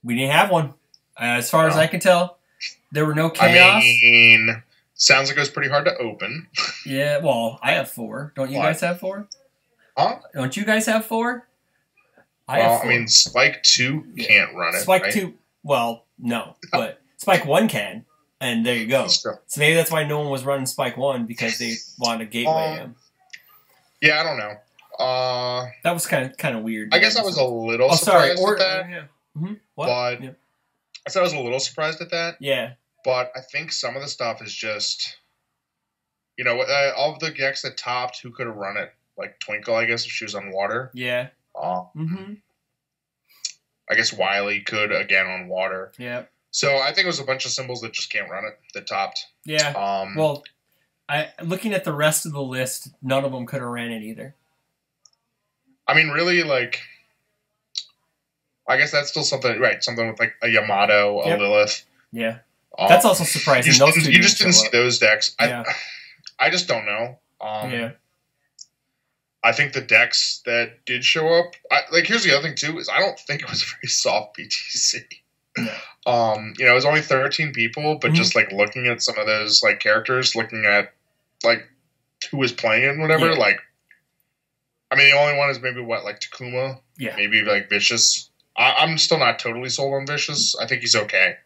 we didn't have one. As far as I can tell, there were no chaos. I mean, sounds like it was pretty hard to open. Yeah, well, I have 4. Don't you guys have 4? Huh? Don't you guys have 4? I have 4. I mean, Spike 2 can't run it. Spike 2, well, no, but Spike 1 can. And there you go. So maybe that's why no one was running Spike 1 because they wanted to gateway him. Yeah, I don't know. That was kind of weird. I guess I was a little surprised at that. What? But I said I was a little surprised at that. Yeah. But I think some of the stuff is just, all of the decks that topped, who could have run it? Like Twinkle, I guess, if she was on water. Yeah. I guess Wiley could, again, on water. Yeah. So I think it was a bunch of symbols that just can't run it, that topped. Yeah. Well, looking at the rest of the list, none of them could have ran it either. I mean, really, like, I guess that's still something, right? Something with like a Yamato, a Lilith. Yeah. That's also surprising. You just didn't see those decks. Yeah. I just don't know. Yeah. I think the decks that did show up, here's the other thing too, is I don't think it was a very soft PTC. Yeah. It was only 13 people, but just like looking at some of those like characters, looking at like who was playing and whatever, like, I mean, the only one is maybe like Takuma, maybe like Vicious. I'm still not totally sold on Vicious. I think he's okay.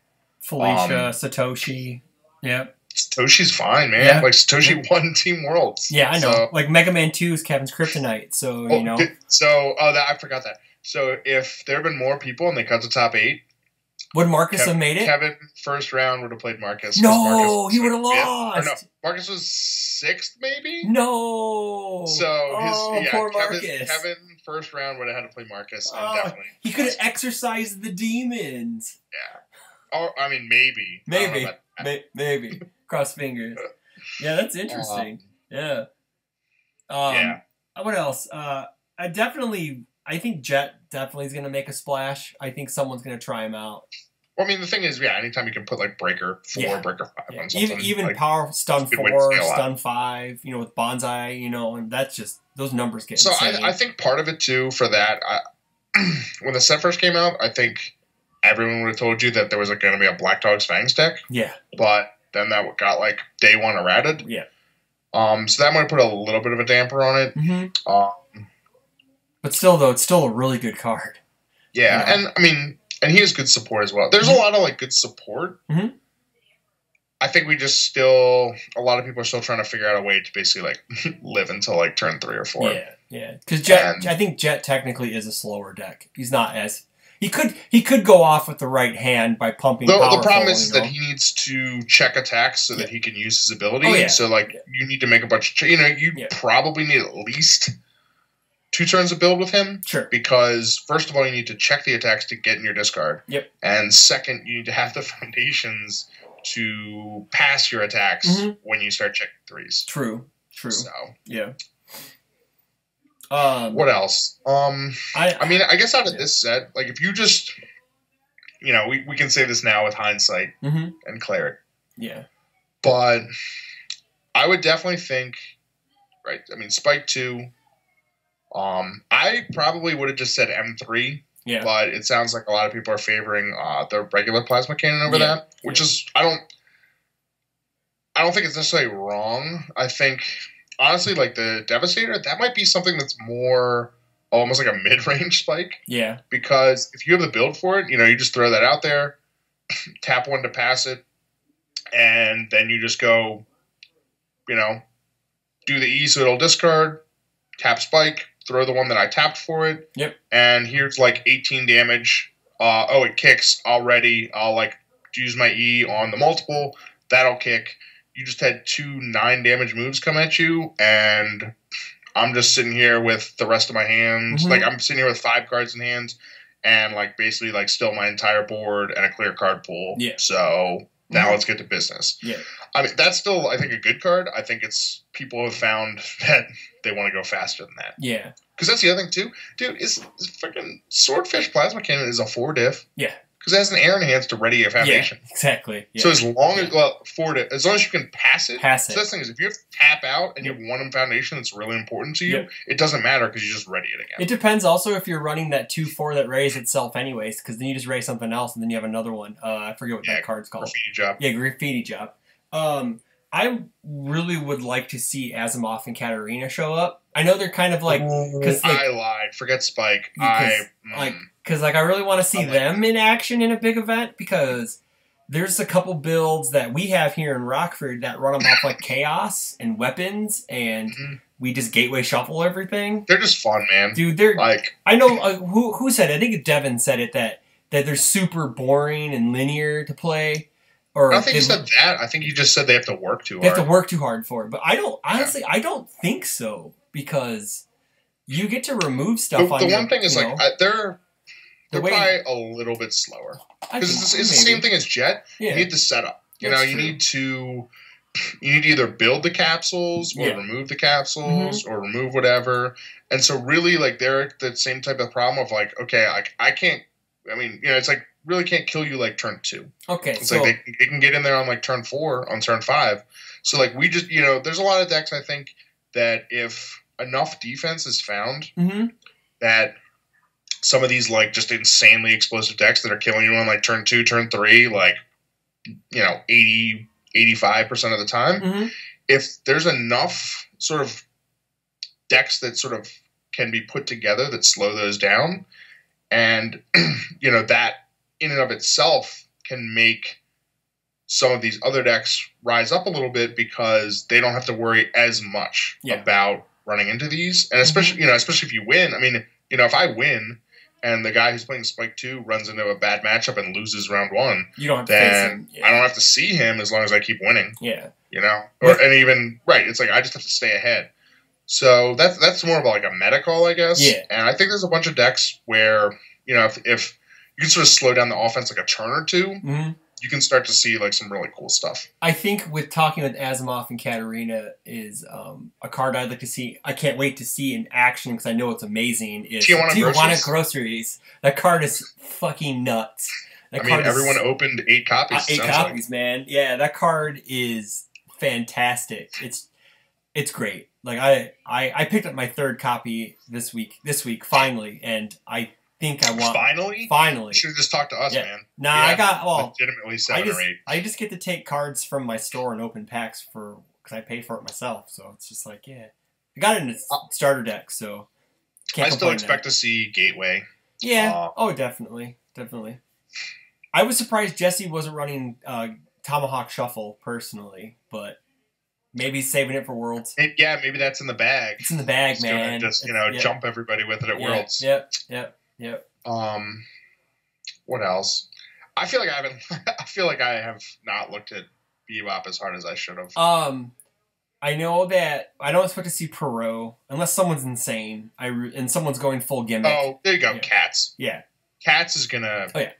Felicia, Satoshi, Satoshi's fine, man. Yeah. Like, Satoshi won Team Worlds. Yeah, I know. So, like, Mega Man 2 is Kevin's kryptonite, so, I forgot that. So, if there had been more people and they cut the top 8, would Marcus have made it? Kevin, first round, would have played Marcus. No, he would have lost. No, Marcus was 6th, maybe? No. So, poor Marcus. Kevin, first round, would have had to play Marcus. Definitely. He could have exercised the demons. Yeah. Or, I mean, maybe. Maybe. Cross fingers. Yeah, that's interesting. Yeah. What else? I think Jet definitely is going to make a splash. I think someone's going to try him out. Well, I mean, the thing is, anytime you can put like Breaker 4, Breaker 5 on something. Even like, Power Stun 4, Stun 5, with Bonsai, and that's just, those numbers get insane. I think part of it too for that, when the set first came out, I think everyone would have told you that there was going to be a Black Dog's Fangs deck. Yeah. But then that got like day one errated. Yeah. So that might put a little bit of a damper on it. But still, though, it's still a really good card. Yeah, and I mean, and he has good support as well. There's a lot of like good support. I think a lot of people are still trying to figure out a way to basically like live until like turn 3 or 4. Yeah. Because I think Jet technically is a slower deck. He's not as he could go off with the right hand by pumping. The problem is that he needs to check attacks so that he can use his ability. So like you need to make a bunch of probably need at least 2 turns of build with him. Sure. Because first of all, you need to check the attacks to get in your discard. Yep. And second, you need to have the foundations to pass your attacks when you start checking 3s. True. So yeah. What else? I mean, I guess out of this set, like if you just, we can say this now with hindsight and clarity. Yeah. But I would definitely think, right? I mean, Spike 2. I probably would have just said M3 Yeah. But it sounds like a lot of people are favoring the regular plasma cannon over that, which is I don't think it's necessarily wrong. I think honestly, like the Devastator, that might be something that's more almost like a mid-range spike. Yeah. Because if you have the build for it, you just throw that out there, tap one to pass it, and then you just go, do the E so it'll discard, tap spike, throw the one that I tapped for it. Yep. And here's like 18 damage. It kicks already. I'll like use my E on the multiple. That'll kick. You just had 2 9 damage moves come at you, and I'm just sitting here with the rest of my hands. Mm-hmm. Like I'm sitting here with 5 cards in hand, and like basically like still my entire board and a clear card pool. Yeah. So now let's get to business. Yeah. I mean, that's still, I think, a good card. I think it's people have found that they want to go faster than that. Yeah. Because that's the other thing, too. Dude, is freaking Swordfish Plasma Cannon is a 4 diff. Yeah. Because it has an air enhance to ready a foundation. Yeah, exactly. Yeah. So as long as, 4 diff, as long as you can pass it. Pass it. So that's the thing is, if you have to tap out and you have one foundation that's really important to you, it doesn't matter because you just ready it again. It depends also if you're running that 2/4 that raise itself anyways, because then you just raise something else and then you have another one. I forget what that card's called. Graffiti Job. Yeah, Graffiti Job. I really would like to see Asimov and Katarina show up. I know they're kind of like, because like, I lied. Forget Spike. Because I really want to see them in action in a big event, because there's a couple builds that we have here in Rockford that run them off like chaos and weapons, and we just gateway shuffle everything. They're just fun, man. Dude, they're like, I know who said it? I think Devin said it, that they're super boring and linear to play. Or I don't think he said that. I think he just said they have to work too hard. They have to work too hard for it. But I don't, honestly, I don't think so, because you get to remove stuff on the one thing is, like, they're probably a little bit slower. Because it's the same thing as Jet. Yeah. You need the setup. You need to either build the capsules or remove the capsules or remove whatever. And so really, like, they're the same type of problem of, like, okay, I can't, I mean, it's like, really can't kill you like turn 2. Okay, it's like they can get in there on like turn 4, on turn 5. So like we just there's a lot of decks I think that if enough defense is found, that some of these like just insanely explosive decks that are killing you on like turn 2, turn 3, like 80-85% of the time, if there's enough sort of decks that sort of can be put together that slow those down, and that in and of itself can make some of these other decks rise up a little bit, because they don't have to worry as much about running into these. And especially, especially if you win. I mean, if I win and the guy who's playing Spike 2 runs into a bad matchup and loses round 1, you don't have to face him. I don't have to see him as long as I keep winning. Yeah. And even, it's like I just have to stay ahead. So that's more of like a meta call, I guess. Yeah. And I think there's a bunch of decks where, if you can sort of slow down the offense like a turn or two, you can start to see like some really cool stuff. I think with talking with Asimov and Katarina is a card I'd like to see. I can't wait to see in action, because I know it's amazing. Is Tijuana Groceries. That card is fucking nuts. Everyone opened 8 copies. 8 copies, man. Yeah, that card is fantastic. It's great. Like I picked up my 3rd copy this week finally, and I think I want finally. You should have just talked to us, man. Nah, I got legitimately 7 or 8. I just get to take cards from my store and open packs because I pay for it myself. So it's just like, I got it in a starter deck, so I still expect to see Gateway. Yeah. Definitely. I was surprised Jesse wasn't running Tomahawk Shuffle personally, but maybe he's saving it for Worlds. Maybe that's in the bag. It's in the bag, man. Just jump everybody with it at Worlds. Yep. What else? I feel like I have not looked at Bebop as hard as I should have. I know that I don't expect to see Perot unless someone's insane. And someone's going full gimmick. Oh, there you go, Cats. Yeah, Cats is gonna. Oh yeah,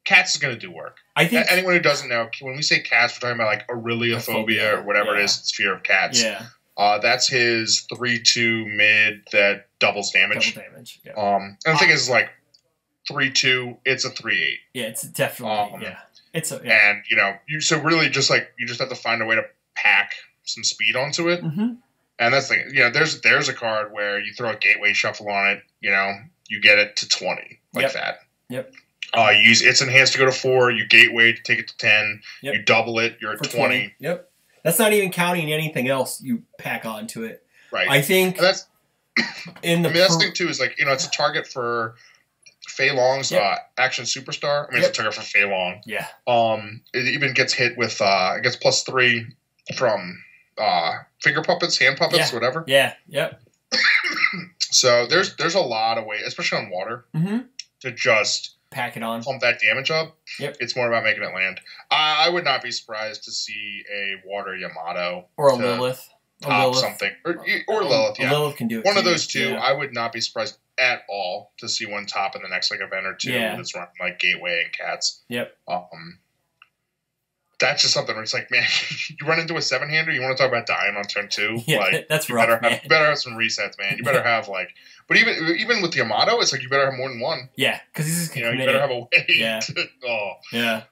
Cats is gonna do work. I think anyone who doesn't know, when we say Cats, we're talking about like Aureliophobia or whatever it is. It's fear of cats. Yeah. That's his 3/2 mid that doubles damage. Yeah. And the thing is, like 3/2, it's a 3/8. Yeah, it's definitely And so really just like you just have to find a way to pack some speed onto it. And that's the thing. There's a card where you throw a Gateway Shuffle on it, you get it to 20 like that. Yep. You use its enhanced to go to 4. You gateway to take it to 10. Yep. You double it. You're at 20. Yep. That's not even counting anything else you pack onto it. Right. I think and that's that's the thing too is like it's a target for Fei Long's Action Superstar. I mean, it's a target for Fei Long. Yeah. It even gets hit with it gets +3 from finger puppets, hand puppets, whatever. Yeah. Yep. So there's a lot of ways, especially on water, to just pack it on, pump that damage up. Yep. It's more about making it land. I would not be surprised to see a water Yamato or a Lilith. Top something or Lilith. Yeah, Lilith can do it. One of those two. Yeah. I would not be surprised at all to see one top in the next event or two. Yeah. That's running like Gateway and Cats. Yep. That's just something where it's like, man, you run into a 7-hander, you want to talk about dying on turn 2? Yeah, like, that's you rough, you better have some resets, man. You better have but even with the Yamato, it's like you better have more than one. Yeah, because he's just you better have a way. Yeah. Yeah.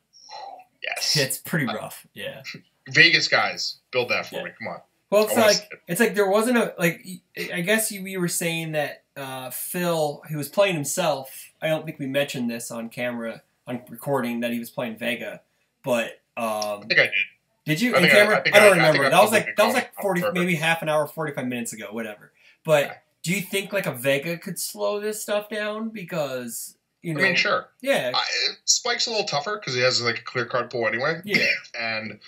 Yes. It's pretty rough. Yeah. Vegas guys, build that for me. Come on. Well, it's like there wasn't I guess you were saying that Phil, he was playing himself. I don't think we mentioned this on camera, on recording, that he was playing Vega, but I think I did. Did you? In camera? I don't remember. That was like 40, maybe half an hour, 45 minutes ago, whatever. But do you think like a Vega could slow this stuff down? Because I mean, sure. Yeah. Spike's a little tougher because he has like a clear card pull anyway. Yeah. And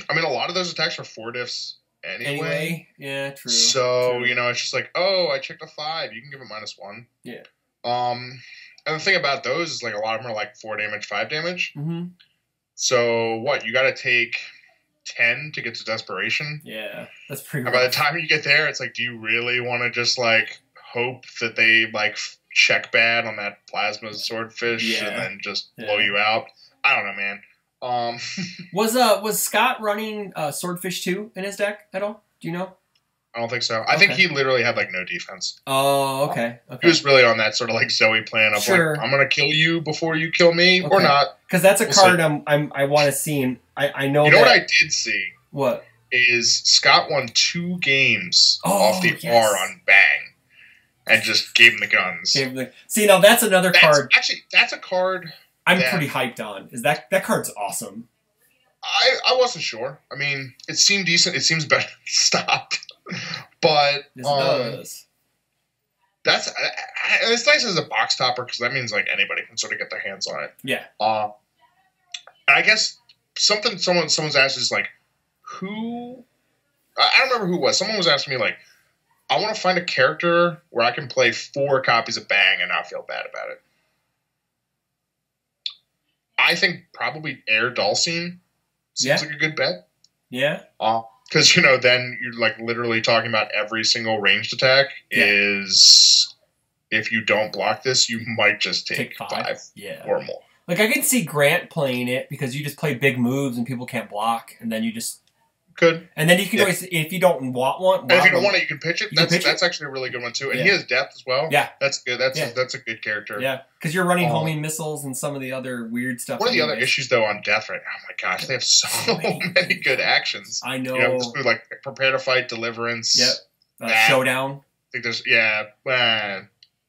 I mean, a lot of those attacks are 4 diffs anyway. Yeah, true. So it's just like, I checked a 5. You can give it -1. Yeah. And the thing about those is like a lot of them are like 4 damage, 5 damage. Mm-hmm. So what? You got to take 10 to get to Desperation. Yeah, that's pretty. And by the time you get there, it's like, do you really want to just like hope that they like check bad on that plasma swordfish and then just blow you out? I don't know, man. Was Scott running Swordfish 2 in his deck at all? Do you know? I don't think so. I think he literally had like no defense. Oh, okay. He was really on that sort of like Zoe plan of like, I'm gonna kill you before you kill me or not. Because that's a card I want to see. And I know. You know what I did see? What is Scott won 2 games off the R on Bang, and just gave him the guns. See, now that's another card. Actually, that's a card I'm pretty hyped on. Is that card's awesome? I wasn't sure. I mean, it seemed decent. It seems better. Stop. But it's nice as a box topper because that means like anybody can sort of get their hands on it. Yeah. I guess someone's asked is like, who? I don't remember who it was. Someone was asking me like, I want to find a character where I can play 4 copies of Bang and not feel bad about it. I think probably Air Dulcine seems like a good bet. Yeah. Because, then you're like literally talking about every single ranged attack is if you don't block this, you might just take 5 or more. Like I could see Grant playing it because you just play big moves and people can't block, and then you just could. And then you can always, if you don't want one, and if you don't want it, you can pitch it. That's actually a really good one too. And he has depth as well. Yeah, that's good. That's a good character. Yeah, because you're running homing missiles and some of the other weird stuff. One of the other issues though on death right now, oh my gosh, they have so many good actions. I know. Like Prepare to Fight, Deliverance. Yep. Showdown. I think there's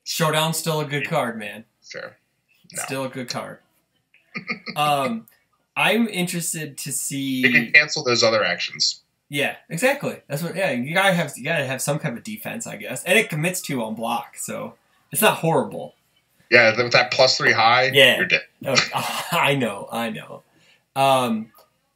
Showdown's still a good card, man. Sure. No. Still a good card. I'm interested to see. You can cancel those other actions. Yeah, exactly. That's what. Yeah, you gotta have some kind of defense, I guess, and it commits 2 on block, so it's not horrible. Yeah, with that +3 high, you're dead. I know.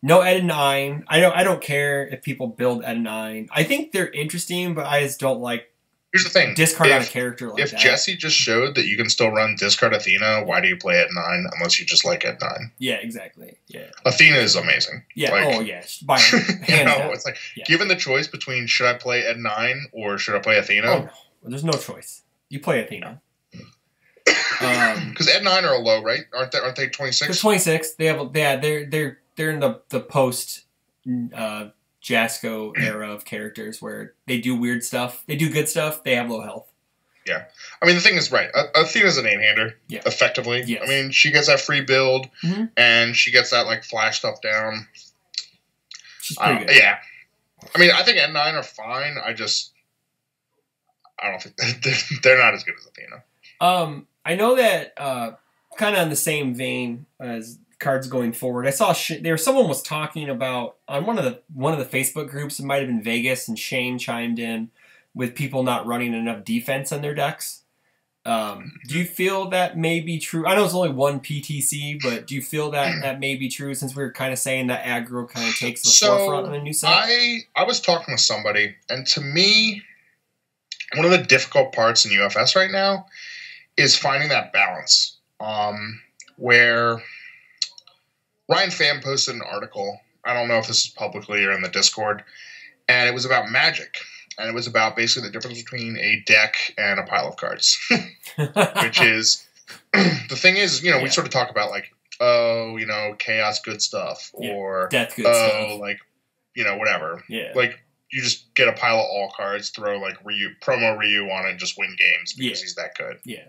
No Ed 9. I don't care if people build Ed 9. I think they're interesting, but I just don't like. Here's the thing. Discard on a character like that. If Jesse just showed that you can still run discard Athena, why do you play Ed 9 unless you just like Ed 9? Yeah, exactly. Yeah. Athena is amazing. Yeah. By hands down. It's like, given the choice between should I play Ed 9 or should I play Athena? Oh, no. There's no choice. You play Athena. Because Ed 9 are a low, right? Aren't they 26? They're 26. They're in the post Jasco era of characters where they do weird stuff. They do good stuff. They have low health. Yeah. I mean, the thing is, right, Athena's an 8-hander, effectively. Yes. I mean, she gets that free build, and she gets that, like, flash stuff down. She's pretty good. Yeah. I mean, I think N9 are fine. I don't think they're not as good as Athena. I know that kind of on the same vein as cards going forward. I saw someone was talking about on one of the Facebook groups. It might have been Vegas, and Shane chimed in with people not running enough defense on their decks. Do you feel that may be true? I know it's only one PTC, but do you feel that may be true since we were kind of saying that aggro kind of takes the forefront on a new set? I was talking with somebody, and to me, one of the difficult parts in UFS right now is finding that balance. Where Ryan Pham posted an article, I don't know if this is publicly or in the Discord, and it was about Magic. And it was about basically the difference between a deck and a pile of cards. Which is, the thing is, we sort of talk about like, chaos good stuff. Or, death good stuff. Like, whatever. Yeah. Like, you just get a pile of all cards, throw like promo Ryu on it, and just win games because he's that good. Yeah.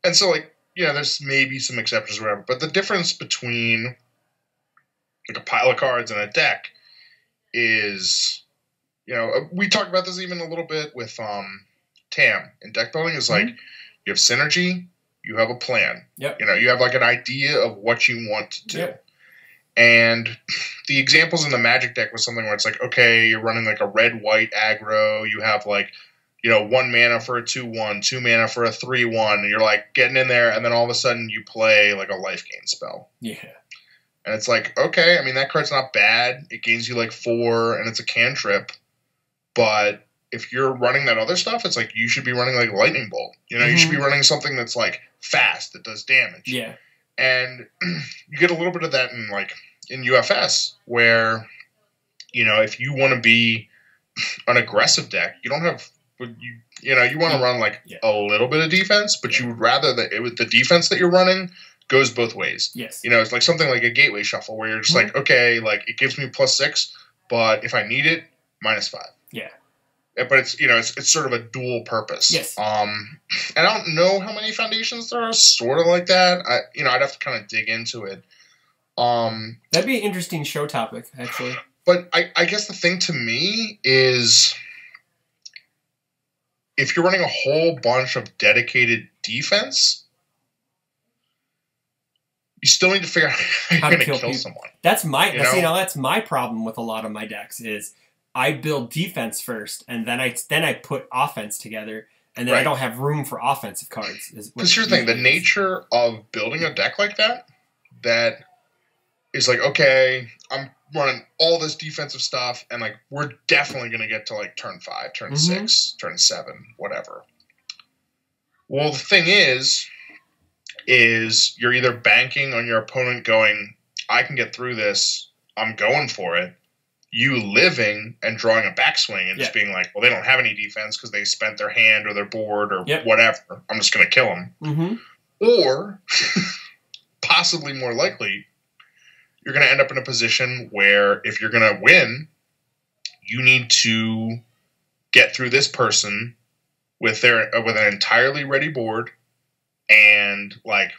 And so like, there's maybe some exceptions or whatever. But the difference between like a pile of cards and a deck is... we talked about this even a little bit with TAM in deck building. Is like you have synergy, you have a plan. Yep. You have like an idea of what you want to do. Yep. And the examples in the Magic deck was something where it's like, okay, you're running like a red-white aggro. You have like, 1 mana for a 2/1, 2 mana for a 3/1. And you're like getting in there, and then all of a sudden you play like a life gain spell. Yeah. And it's like, okay, I mean, that card's not bad. It gains you like 4, and it's a cantrip. But if you're running that other stuff, it's like you should be running like Lightning Bolt. You should be running something that's like fast, that does damage. Yeah. And you get a little bit of that in UFS, where if you want to be an aggressive deck, you don't have you want to run like a little bit of defense, but you would rather that the defense that you're running goes both ways. Yes. It's like something like a gateway shuffle where you're just like, okay, like it gives me +6, but if I need it, -5. Yeah. But it's it's sort of a dual purpose. Yes. I don't know how many foundations there are sort of like that. I'd have to kind of dig into it. That'd be an interesting show topic, actually. But I guess the thing to me is, if you're running a whole bunch of dedicated defense, you still need to figure out how you're going to kill someone. That's that's my problem with a lot of my decks is I build defense first, and then I put offense together, and then I don't have room for offensive cards. Because here's the thing: the nature of building a deck like that is like, okay, I'm running all this defensive stuff, and like we're definitely going to get to like turn 5, turn 6, turn 7, whatever. Well, the thing is you're either banking on your opponent going, I can get through this, I'm going for it. You living and drawing a backswing and just being like, well, they don't have any defense because they spent their hand or their board or whatever. I'm just going to kill them. Mm-hmm. Or, possibly more likely, you're going to end up in a position where if you're going to win, you need to get through this person with an entirely ready board and like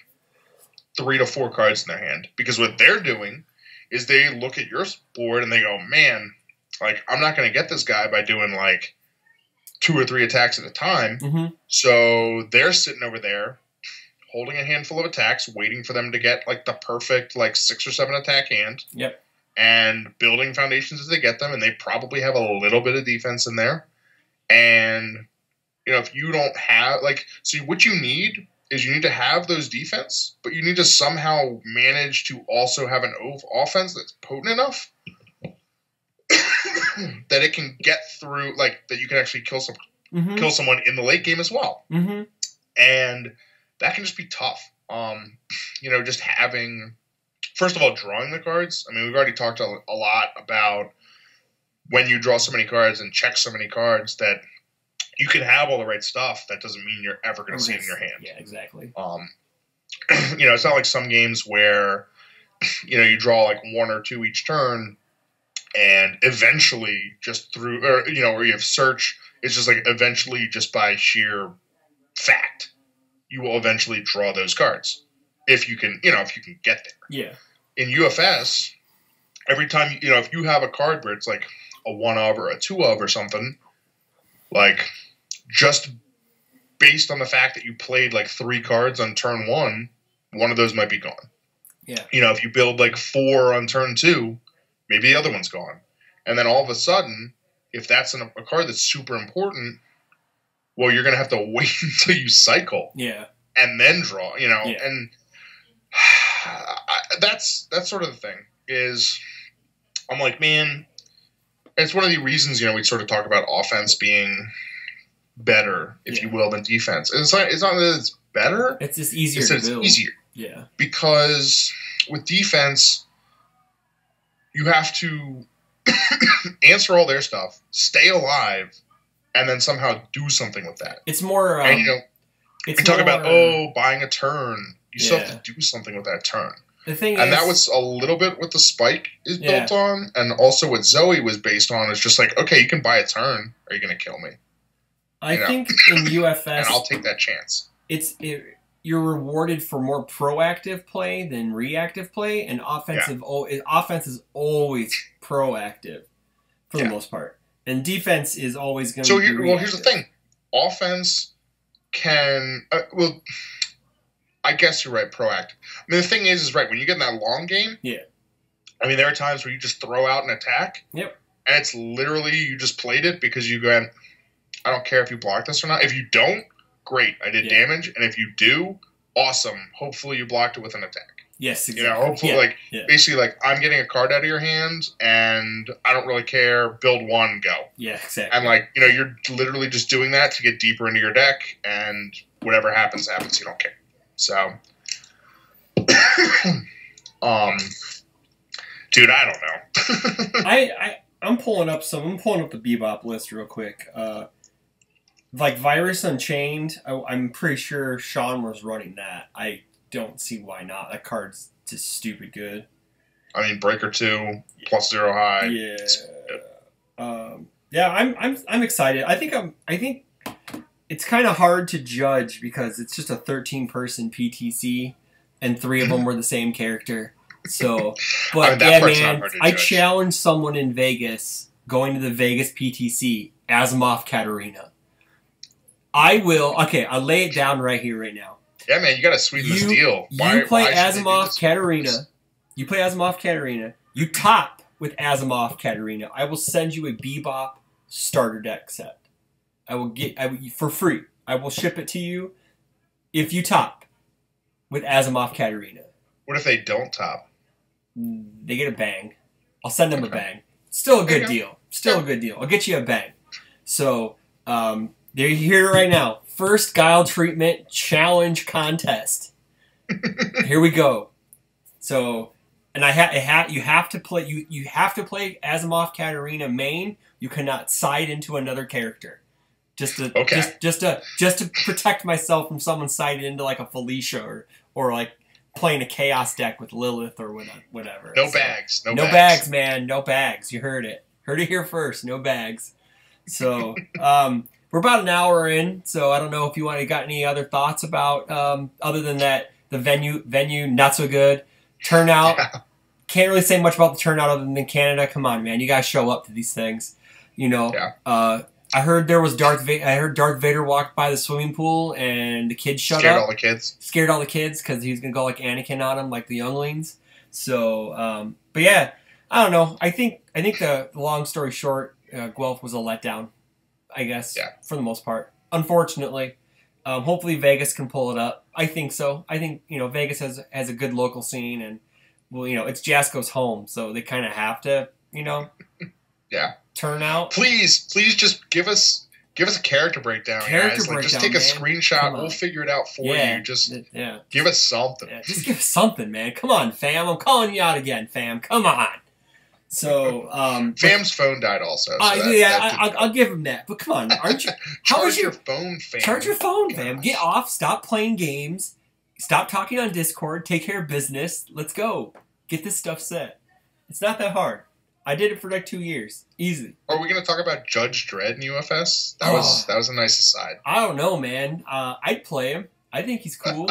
3 to 4 cards in their hand. Because what they're doing is they look at your board and they go, man, like, I'm not going to get this guy by doing, like, 2 or 3 attacks at a time. Mm-hmm. So they're sitting over there holding a handful of attacks, waiting for them to get, like, the perfect, like, 6 or 7 attack hand. Yep. And building foundations as they get them, and they probably have a little bit of defense in there. And, if you don't have, like, so what you need is you need to have those defense, but you need to somehow manage to also have an offense that's potent enough that it can get through, like, that you can actually kill someone in the late game as well. Mm-hmm. And that can just be tough. Just having, first of all, drawing the cards. I mean, we've already talked a lot about when you draw so many cards and check so many cards that you can have all the right stuff. That doesn't mean you're ever going to see it in your hand. Yeah, exactly. It's not like some games where, you draw like 1 or 2 each turn, and eventually just through, or you have search. It's just like eventually, just by sheer fact, you will eventually draw those cards if you can get there. Yeah. In UFS, every time if you have a card where it's like a 1 of or a 2 of or something, like, just based on the fact that you played like 3 cards on turn 1 of those might be gone. Yeah. You know, if you build like 4 on turn 2, maybe the other one's gone. And then all of a sudden, if that's a card that's super important, well, you're going to have to wait until you cycle. Yeah. And then draw, you know. Yeah. And that's sort of the thing is I'm like, man, it's one of the reasons, you know, we sort of talk about offense being better, if you will, than defense. It's not that it's better. It's just easier to build. It's easier. Yeah. Because with defense, you have to answer all their stuff, stay alive, and then somehow do something with that. It's more... and, you know, we talk about, buying a turn. You still have to do something with that turn. The thing and that was a little bit what the spike is built on, and also what Zoe was based on is just like, okay, you can buy a turn, or you're going to kill me. I think in UFS... and I'll take that chance. You're rewarded for more proactive play than reactive play, and offense is always proactive for the most part. And defense is always going to be reactive. Well, here's the thing. Offense can... I guess you're right, proactive. I mean, the thing is right, when you get in that long game, I mean, there are times where you just throw out an attack, and it's literally you just played it because you went, I don't care if you block this or not. If you don't, great, I did damage, and if you do, awesome. Hopefully you blocked it with an attack. Yes, exactly. You know, hopefully, basically, like, I'm getting a card out of your hand, and I don't really care, build 1, go. Yeah, exactly. And, like, you know, you're literally just doing that to get deeper into your deck, and whatever happens, happens, you don't care. So, dude, I don't know. I'm pulling up the Bebop list real quick. Like Virus Unchained, I'm pretty sure Sean was running that. I don't see why not. That card's just stupid good. I mean, Breaker 2 plus 0 high. Yeah. I'm excited. I think it's kind of hard to judge because it's just a 13-person PTC, and 3 of them were the same character. So, but man, I challenge someone in Vegas going to the Vegas PTC, Asimov Katarina. I will. Okay, I'll lay it down right here, right now. Yeah, man, you got to sweeten this deal. You play Asimov Katarina. You play Asimov Katarina. You top with Asimov Katarina. I will send you a Bebop starter deck set. I will for free. I will ship it to you if you top with Asimov Katarina. What if they don't top? They get a bang. I'll send them a bang. Still a good deal. Still a good deal. I'll get you a bang. So, they're here right now. First Guile Treatment Challenge Contest. Here we go. So, and you have to play Asimov Katarina main. You cannot side into another character. Just to protect myself from someone siding into like a Felicia or like playing a Chaos deck with Lilith or whatever. No bags, man. No bags. You heard it. Heard it here first. No bags. So we're about an hour in. So I don't know if you got any other thoughts about other than that the venue not so good. Turnout. Can't really say much about the turnout other than Canada. Come on, man. You guys show up to these things. You know. Yeah. I heard there was Darth Vader walked by the swimming pool and the kids shut up. Scared all the kids because he was gonna go like Anakin on them, like the younglings. So, but yeah, I don't know. I think the long story short, Guelph was a letdown. I guess for the most part. Unfortunately, hopefully Vegas can pull it up. I think so. I think Vegas has a good local scene, and it's Jasco's home, so they kind of have to turn out. Please just give us a character breakdown, guys. Like, just take a screenshot. We'll figure it out for you. Just give us something. Yeah, just give us something, man. Come on, fam. I'm calling you out again, fam. Come on. So, fam's phone died also. So I'll give him that. But come on, aren't you? Charge your phone, fam. Charge your phone, fam. Get off. Stop playing games. Stop talking on Discord. Take care of business. Let's go. Get this stuff set. It's not that hard. I did it for like 2 years. Easy. Are we going to talk about Judge Dredd in UFS? That was a nice aside. I don't know, man. I'd play him. I think he's cool.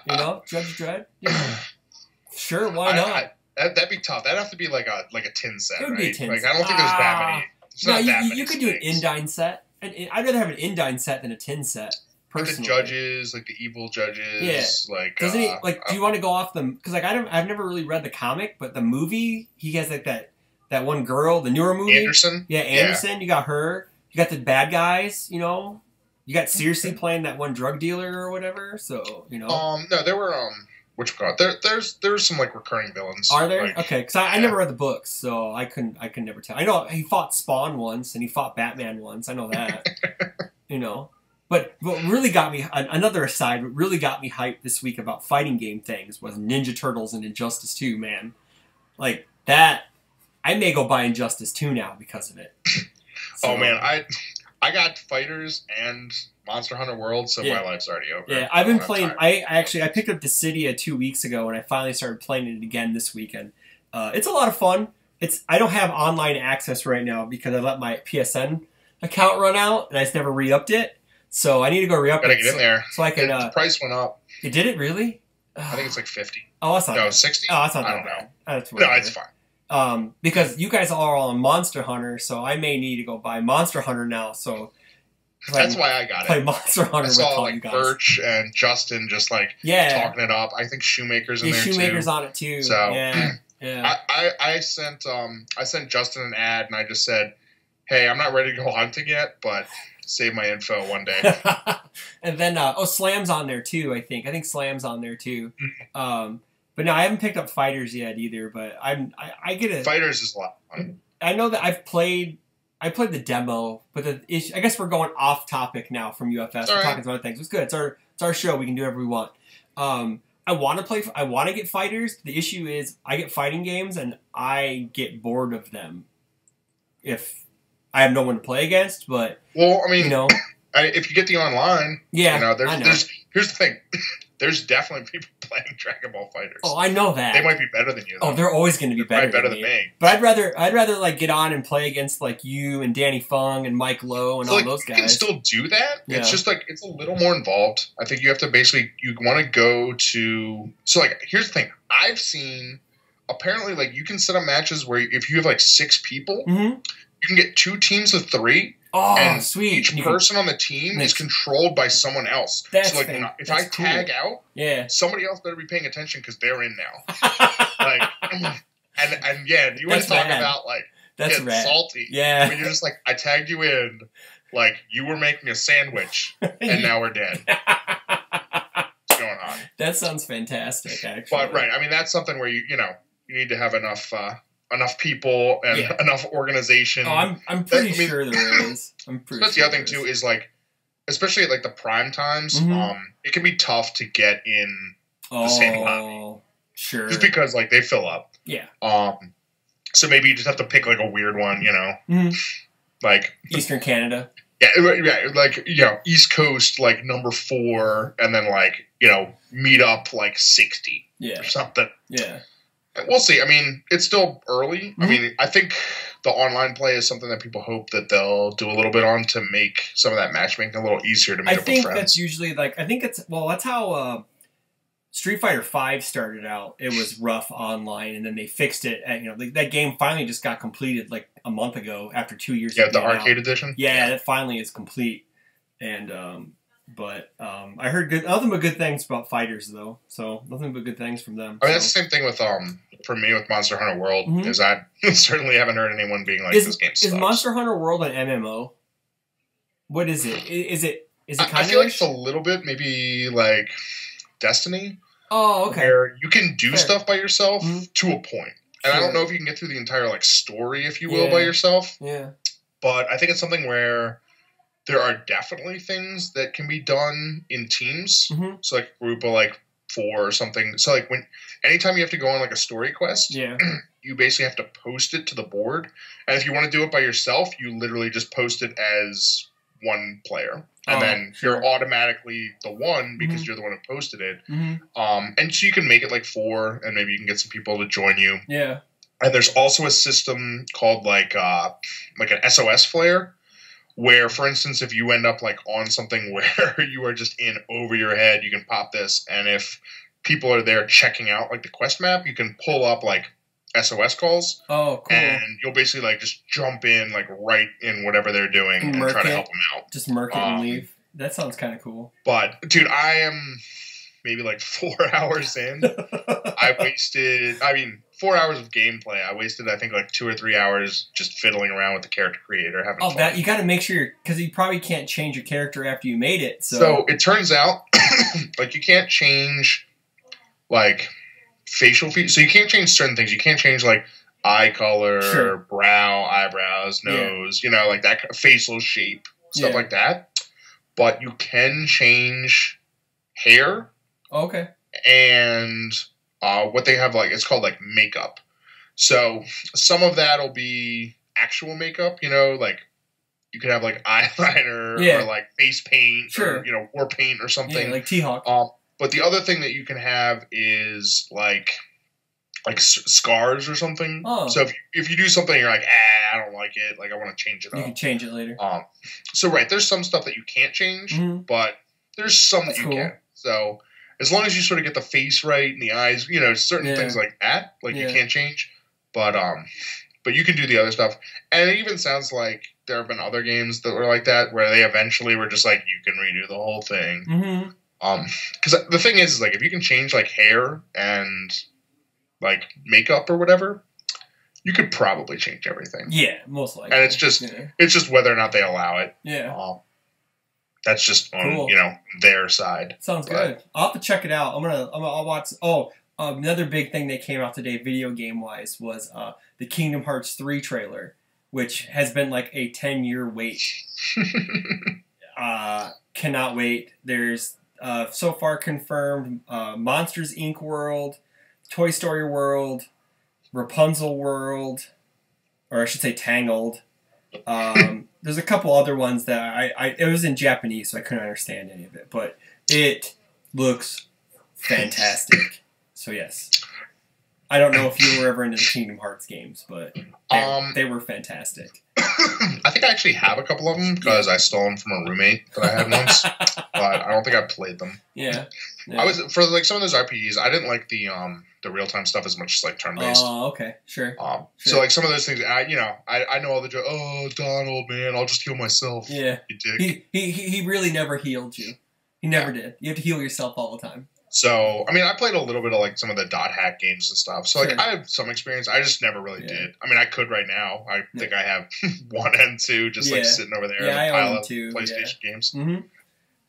Judge Dredd. Yeah. Sure, why not? That'd be tough. That'd have to be like a tin set, it would be a tin set. Like, I don't think there's that many. You could do an Indine set. And I'd rather have an Indine set than a tin set, personally. The judges, like the evil judges, like doesn't he like? Do you want to go off the? Because like I've never really read the comic, but the movie he has like that one girl, the newer movie, Anderson. Yeah, Anderson. Yeah. You got her. You got the bad guys. You know, you got Cersei playing that one drug dealer or whatever. So you know. No, there were Which we call it? There's some like recurring villains. Are there? Like, okay, because I never read the books, so I couldn't never tell. I know he fought Spawn once and he fought Batman once. I know that. You know, but what really got me another aside. What really got me hyped this week about fighting game things was Ninja Turtles and Injustice 2. Man, like that. I may go buy Injustice 2 now because of it. So, oh man, I got Fighters and Monster Hunter World, so my life's already over. Yeah, I've been playing. I picked up Dissidia 2 weeks ago, and I finally started playing it again this weekend. It's a lot of fun. I don't have online access right now because I let my PSN account run out, and I just never re-upped it. So I need to go re-up it. Gotta get in there. So I can. The price went up. It did it really? I think it's like 50. Oh, that's not. No, 60. Oh, that's not. I don't know. That's no, it's fine. Because you guys are all on Monster Hunter, so I may need to go buy Monster Hunter now. So that's why I got play Monster Hunter. I saw like Birch and Justin just like talking it up. I think Shoemaker's in there too. Shoemaker's on it too. So yeah. I sent Justin an ad and I just said, hey, I'm not ready to go hunting yet, but save my info one day. And then Slam's on there too. I think Slam's on there too. But no, I haven't picked up Fighters yet either. But I get it. Fighters is a lot of fun. I know that I played the demo, but I guess we're going off topic now from UFS. We're talking some other things. It's good. It's our show. We can do whatever we want. I want to get Fighters. The issue is I get fighting games and I get bored of them if I have no one to play against. But well, I mean, you know, if you get the online, yeah, you know, here's the thing. There's definitely people playing Dragon Ball Fighters. Oh, I know that. They might be better than you, though. Oh, they're always going to be better than me. But I'd rather like get on and play against like you and Danny Fung and Mike Lowe and all those guys. You can still do that. Yeah. It's just like it's a little more involved. I think you have to you want to go to. So like, here's the thing. I've seen apparently like you can set up matches where if you have like 6 people, you can get 2 teams of 3. Oh, and sweet! Each person on the team is controlled by someone else. So like, if I tag out, somebody else better be paying attention because they're in now. Like, and yeah, you want to talk about like getting salty? Yeah, I mean, you're just like, I tagged you in, like you were making a sandwich, and now we're dead. What's going on? That sounds fantastic, actually. But right, I mean, that's something where you need to have enough people and enough organization. Oh, I'm pretty sure there is. That's the other thing too is like, especially at like the prime times, it can be tough to get in the same lobby. Sure. Just because like they fill up. Yeah. So maybe you just have to pick like a weird one, you know, like Eastern Canada. Yeah, like East Coast like number 4, and then like meet up like 60 or something. Yeah. We'll see. I mean, it's still early. I mean, I think the online play is something that people hope that they'll do a little bit on to make some of that matchmaking a little easier to meet up with friends. That's usually like, that's how Street Fighter V started out. It was rough online, and then they fixed it. That game finally just got completed like a month ago after 2 years. Yeah, the arcade edition. Yeah, it finally is complete. And But I heard nothing but good things about Fighters, though. So nothing but good things from them. I mean, that's the same thing with for me with Monster Hunter World. Is I certainly haven't heard anyone being like, this game sucks. Is Monster Hunter World an MMO? What is it? Is it kind of? I feel like it's a little bit maybe like Destiny. Oh, okay. Where you can do stuff by yourself to a point. And I don't know if you can get through the entire like story, if you will, by yourself. Yeah. But I think it's something where there are definitely things that can be done in teams. So like a group of like 4 or something. So like anytime you have to go on like a story quest, you basically have to post it to the board. And if you want to do it by yourself, you literally just post it as one player. And then you're automatically the one because you're the one who posted it. And so you can make it like 4 and maybe you can get some people to join you. Yeah. And there's also a system called like an SOS flare. Where, for instance, if you end up like on something where you are just in over your head, you can pop this, and if people are there checking out like the quest map, you can pull up like SOS calls. Oh, cool! And you'll basically like just jump in like right in whatever they're doing and try to help them out. Just murk it and leave. That sounds kind of cool. But dude, I am maybe like 4 hours in. I wasted, 4 hours of gameplay. I wasted, I think, like 2 or 3 hours just fiddling around with the character creator, having fun. That you got to make sure, because you probably can't change your character after you made it. So it turns out, like, you can't change, like, facial features. So you can't change certain things. You can't change, like, eye color, brow, eyebrows, nose, like that kind of facial shape, stuff like that. But you can change hair. Okay. And what they have, like, it's called, like, makeup. So some of that will be actual makeup, like you could have, like, eyeliner or, like, face paint or, war paint or something. Yeah, like T-Hawk. But the other thing that you can have is, like scars or something. Oh. So if you do something, you're like, I don't like it. Like, I want to change it up. You can change it later. So, there's some stuff that you can't change, but there's some that you can. So as long as you sort of get the face right and the eyes, certain things like that, like you can't change. But you can do the other stuff. And it even sounds like there have been other games that were like that, where they eventually were just like, you can redo the whole thing. Because the thing is, like, if you can change, like, hair and, like, makeup or whatever, you could probably change everything. Yeah, most likely. And it's just whether or not they allow it. Yeah. That's just on their side. Sounds good. I'll have to check it out. I'll watch. Oh, another big thing that came out today, video game wise, was the Kingdom Hearts 3 trailer, which has been like a 10-year wait. Cannot wait. There's so far confirmed Monsters Inc. World, Toy Story World, Rapunzel World, or I should say Tangled. There's a couple other ones that it was in Japanese, so I couldn't understand any of it, but it looks fantastic. So yes, I don't know if you were ever into the Kingdom Hearts games, but they were fantastic. I think I actually have a couple of them because I stole them from a roommate that I had once, but I don't think I played them. Yeah. I was for like some of those RPGs. I didn't like the real time stuff as much as like turn based. Oh, okay, sure. So like some of those things, I know all the jokes. Oh, Donald, man, I'll just heal myself. Yeah, you dick. He really never healed you. He never did. You have to heal yourself all the time. So, I played a little bit of, like, some of the dot hack games and stuff. So, like, I have some experience. I just never really did. I could right now. I think I have 1 and 2 just, like, sitting over there in a pile of PlayStation games. Mm-hmm.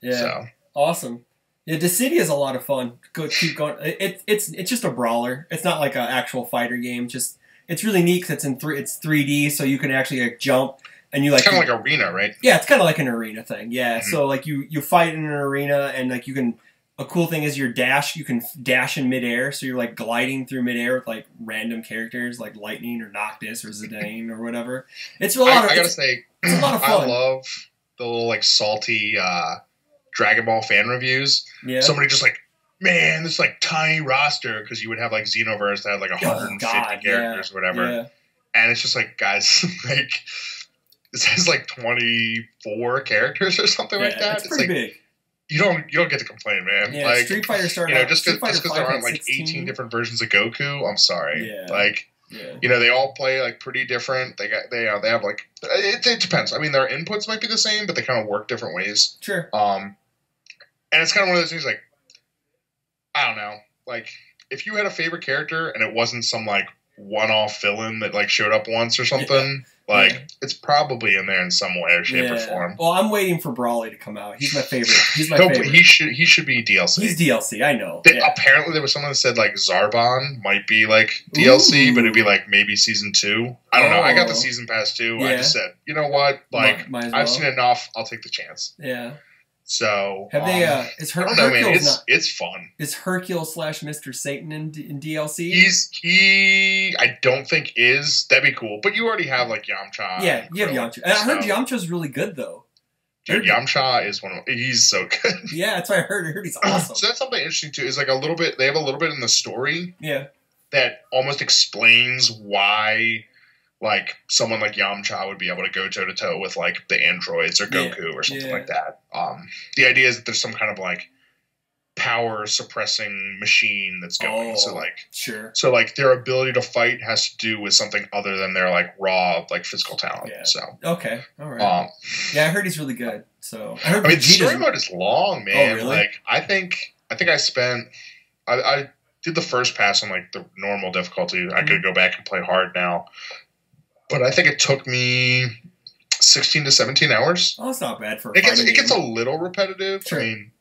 Yeah. So. Awesome. Yeah, Dissidia is a lot of fun. Keep going. It's just a brawler. It's not like an actual fighter game. Just it's really neat because it's 3D, so you can actually, like, jump. And you, like, it's kind of like arena, right? Yeah, it's kind of like an arena thing. Yeah, so, like, you fight in an arena, and, like, you can... A cool thing is you can dash in midair, so you're, like, gliding through midair with, like, random characters like Lightning or Noctis or Zidane or whatever. It's a lot I gotta say, it's a lot of fun. I love the little, like, salty Dragon Ball fan reviews. Yeah. Somebody just like, man, this, like, tiny roster, because you would have, like, Xenoverse that had, like, 150 characters or whatever. Yeah. And it's just like, guys, like, this has, like, 24 characters or something like that. It's pretty big. You don't get to complain, man. Yeah, like, Street Fighter started just because there aren't like 18 different versions of Goku, I'm sorry. Yeah. Like, they all play like pretty different. They have like it depends. Their inputs might be the same, but they kind of work different ways. Sure. And it's kind of one of those things like, I don't know, like if you had a favorite character and it wasn't some like one-off villain that like showed up once or something. Like, it's probably in there in some way or shape or form. Well, I'm waiting for Brawley to come out. He's my favorite. Favorite. He should be DLC. He's DLC, I know. Apparently, there was someone that said, like, Zarbon might be, like, DLC, but it'd be, like, maybe Season 2. I don't know. I got the Season Pass, too. I just said, you know what? Like, I've seen enough. I'll take the chance. Yeah. So, have they? Is I don't know, man. It's fun. Is Hercule / Mr. Satan in DLC? He I don't think is. That'd be cool. But you already have like Yamcha. Yeah, you have Yamcha. And I heard Yamcha's really good though. Dude, Yamcha is he's so good. Yeah, that's what I heard. I heard he's awesome. So that's something interesting too. Is like a little bit. They have a little bit in the story. Yeah. That almost explains why. Like, someone like Yamcha would be able to go toe-to-toe with, like, the androids or Goku or something like that. The idea is that there's some kind of, like, power suppressing machine that's going. Sure. So like their ability to fight has to do with something other than their like raw like physical talent. Yeah. So okay, all right. Yeah, I heard he's really good. So I mean, the story mode is long, man. Oh, really? Like I think I spent I did the first pass on like the normal difficulty. I could go back and play hard now, but I think it took me 16 to 17 hours. Oh, it's not bad for. It gets a little repetitive. Sure. I mean,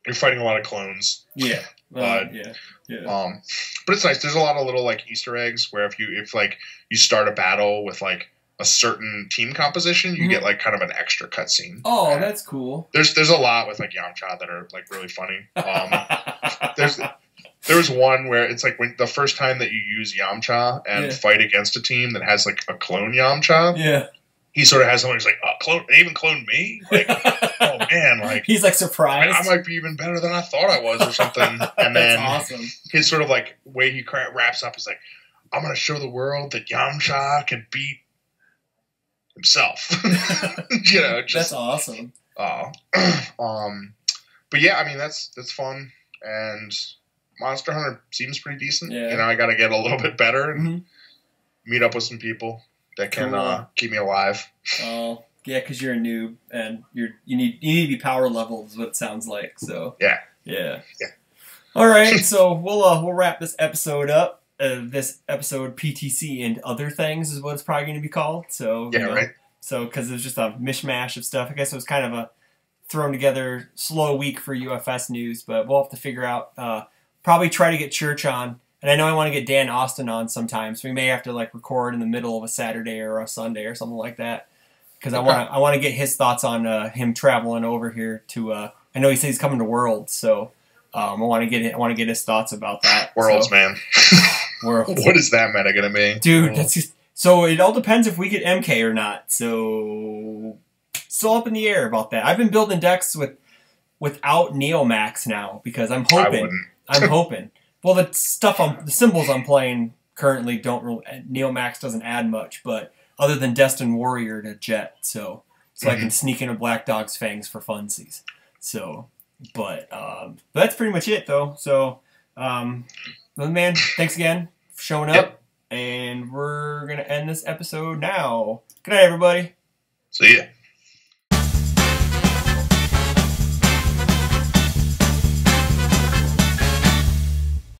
you're fighting a lot of clones. Yeah. But but it's nice. There's a lot of little like Easter eggs where if like you start a battle with like a certain team composition, you get like kind of an extra cutscene. Oh, and that's cool. There's a lot with like Yamcha that are like really funny. There was one where it's like when the first time that you use Yamcha and fight against a team that has like a clone Yamcha. Yeah. He sort of has someone who's like, clone, they even cloned me? Like, oh man, like he's like surprised. I might be even better than I thought I was or something. And then awesome. His sort of like way he wraps up is like, I'm going to show the world that Yamcha can beat himself. You know, just that's awesome. But yeah, I mean that's fun, and Monster Hunter seems pretty decent. Yeah. You know, I got to get a little bit better and meet up with some people that can keep me alive. Oh yeah, because you're a noob and you need to be power leveled is what it sounds like. So yeah. All right, so we'll wrap this episode up. This episode PTC and other things is what it's probably going to be called. So right. So because it was just a mishmash of stuff. I guess it was kind of a thrown together slow week for UFS news, but we'll have to figure out. Probably try to get Church on. And I know I want to get Dan Austin on sometimes. We may have to like record in the middle of a Saturday or a Sunday or something like that, because I want to get his thoughts on him traveling over here to. I know he says he's coming to Worlds, so I want to get his thoughts about that. Worlds, man. Worlds. What is that meta gonna be, dude? That's just so. It all depends if we get MK or not. So still up in the air about that. I've been building decks without Neomax now because I'm hoping. I'm hoping. Well, the symbols I'm playing currently don't really. Neomax doesn't add much, but other than Destined Warrior to Jet, so I can sneak into Black Dog's Fangs for funsies. So, but that's pretty much it, though. So, man, thanks again for showing up, and we're gonna end this episode now. Good night, everybody. See ya.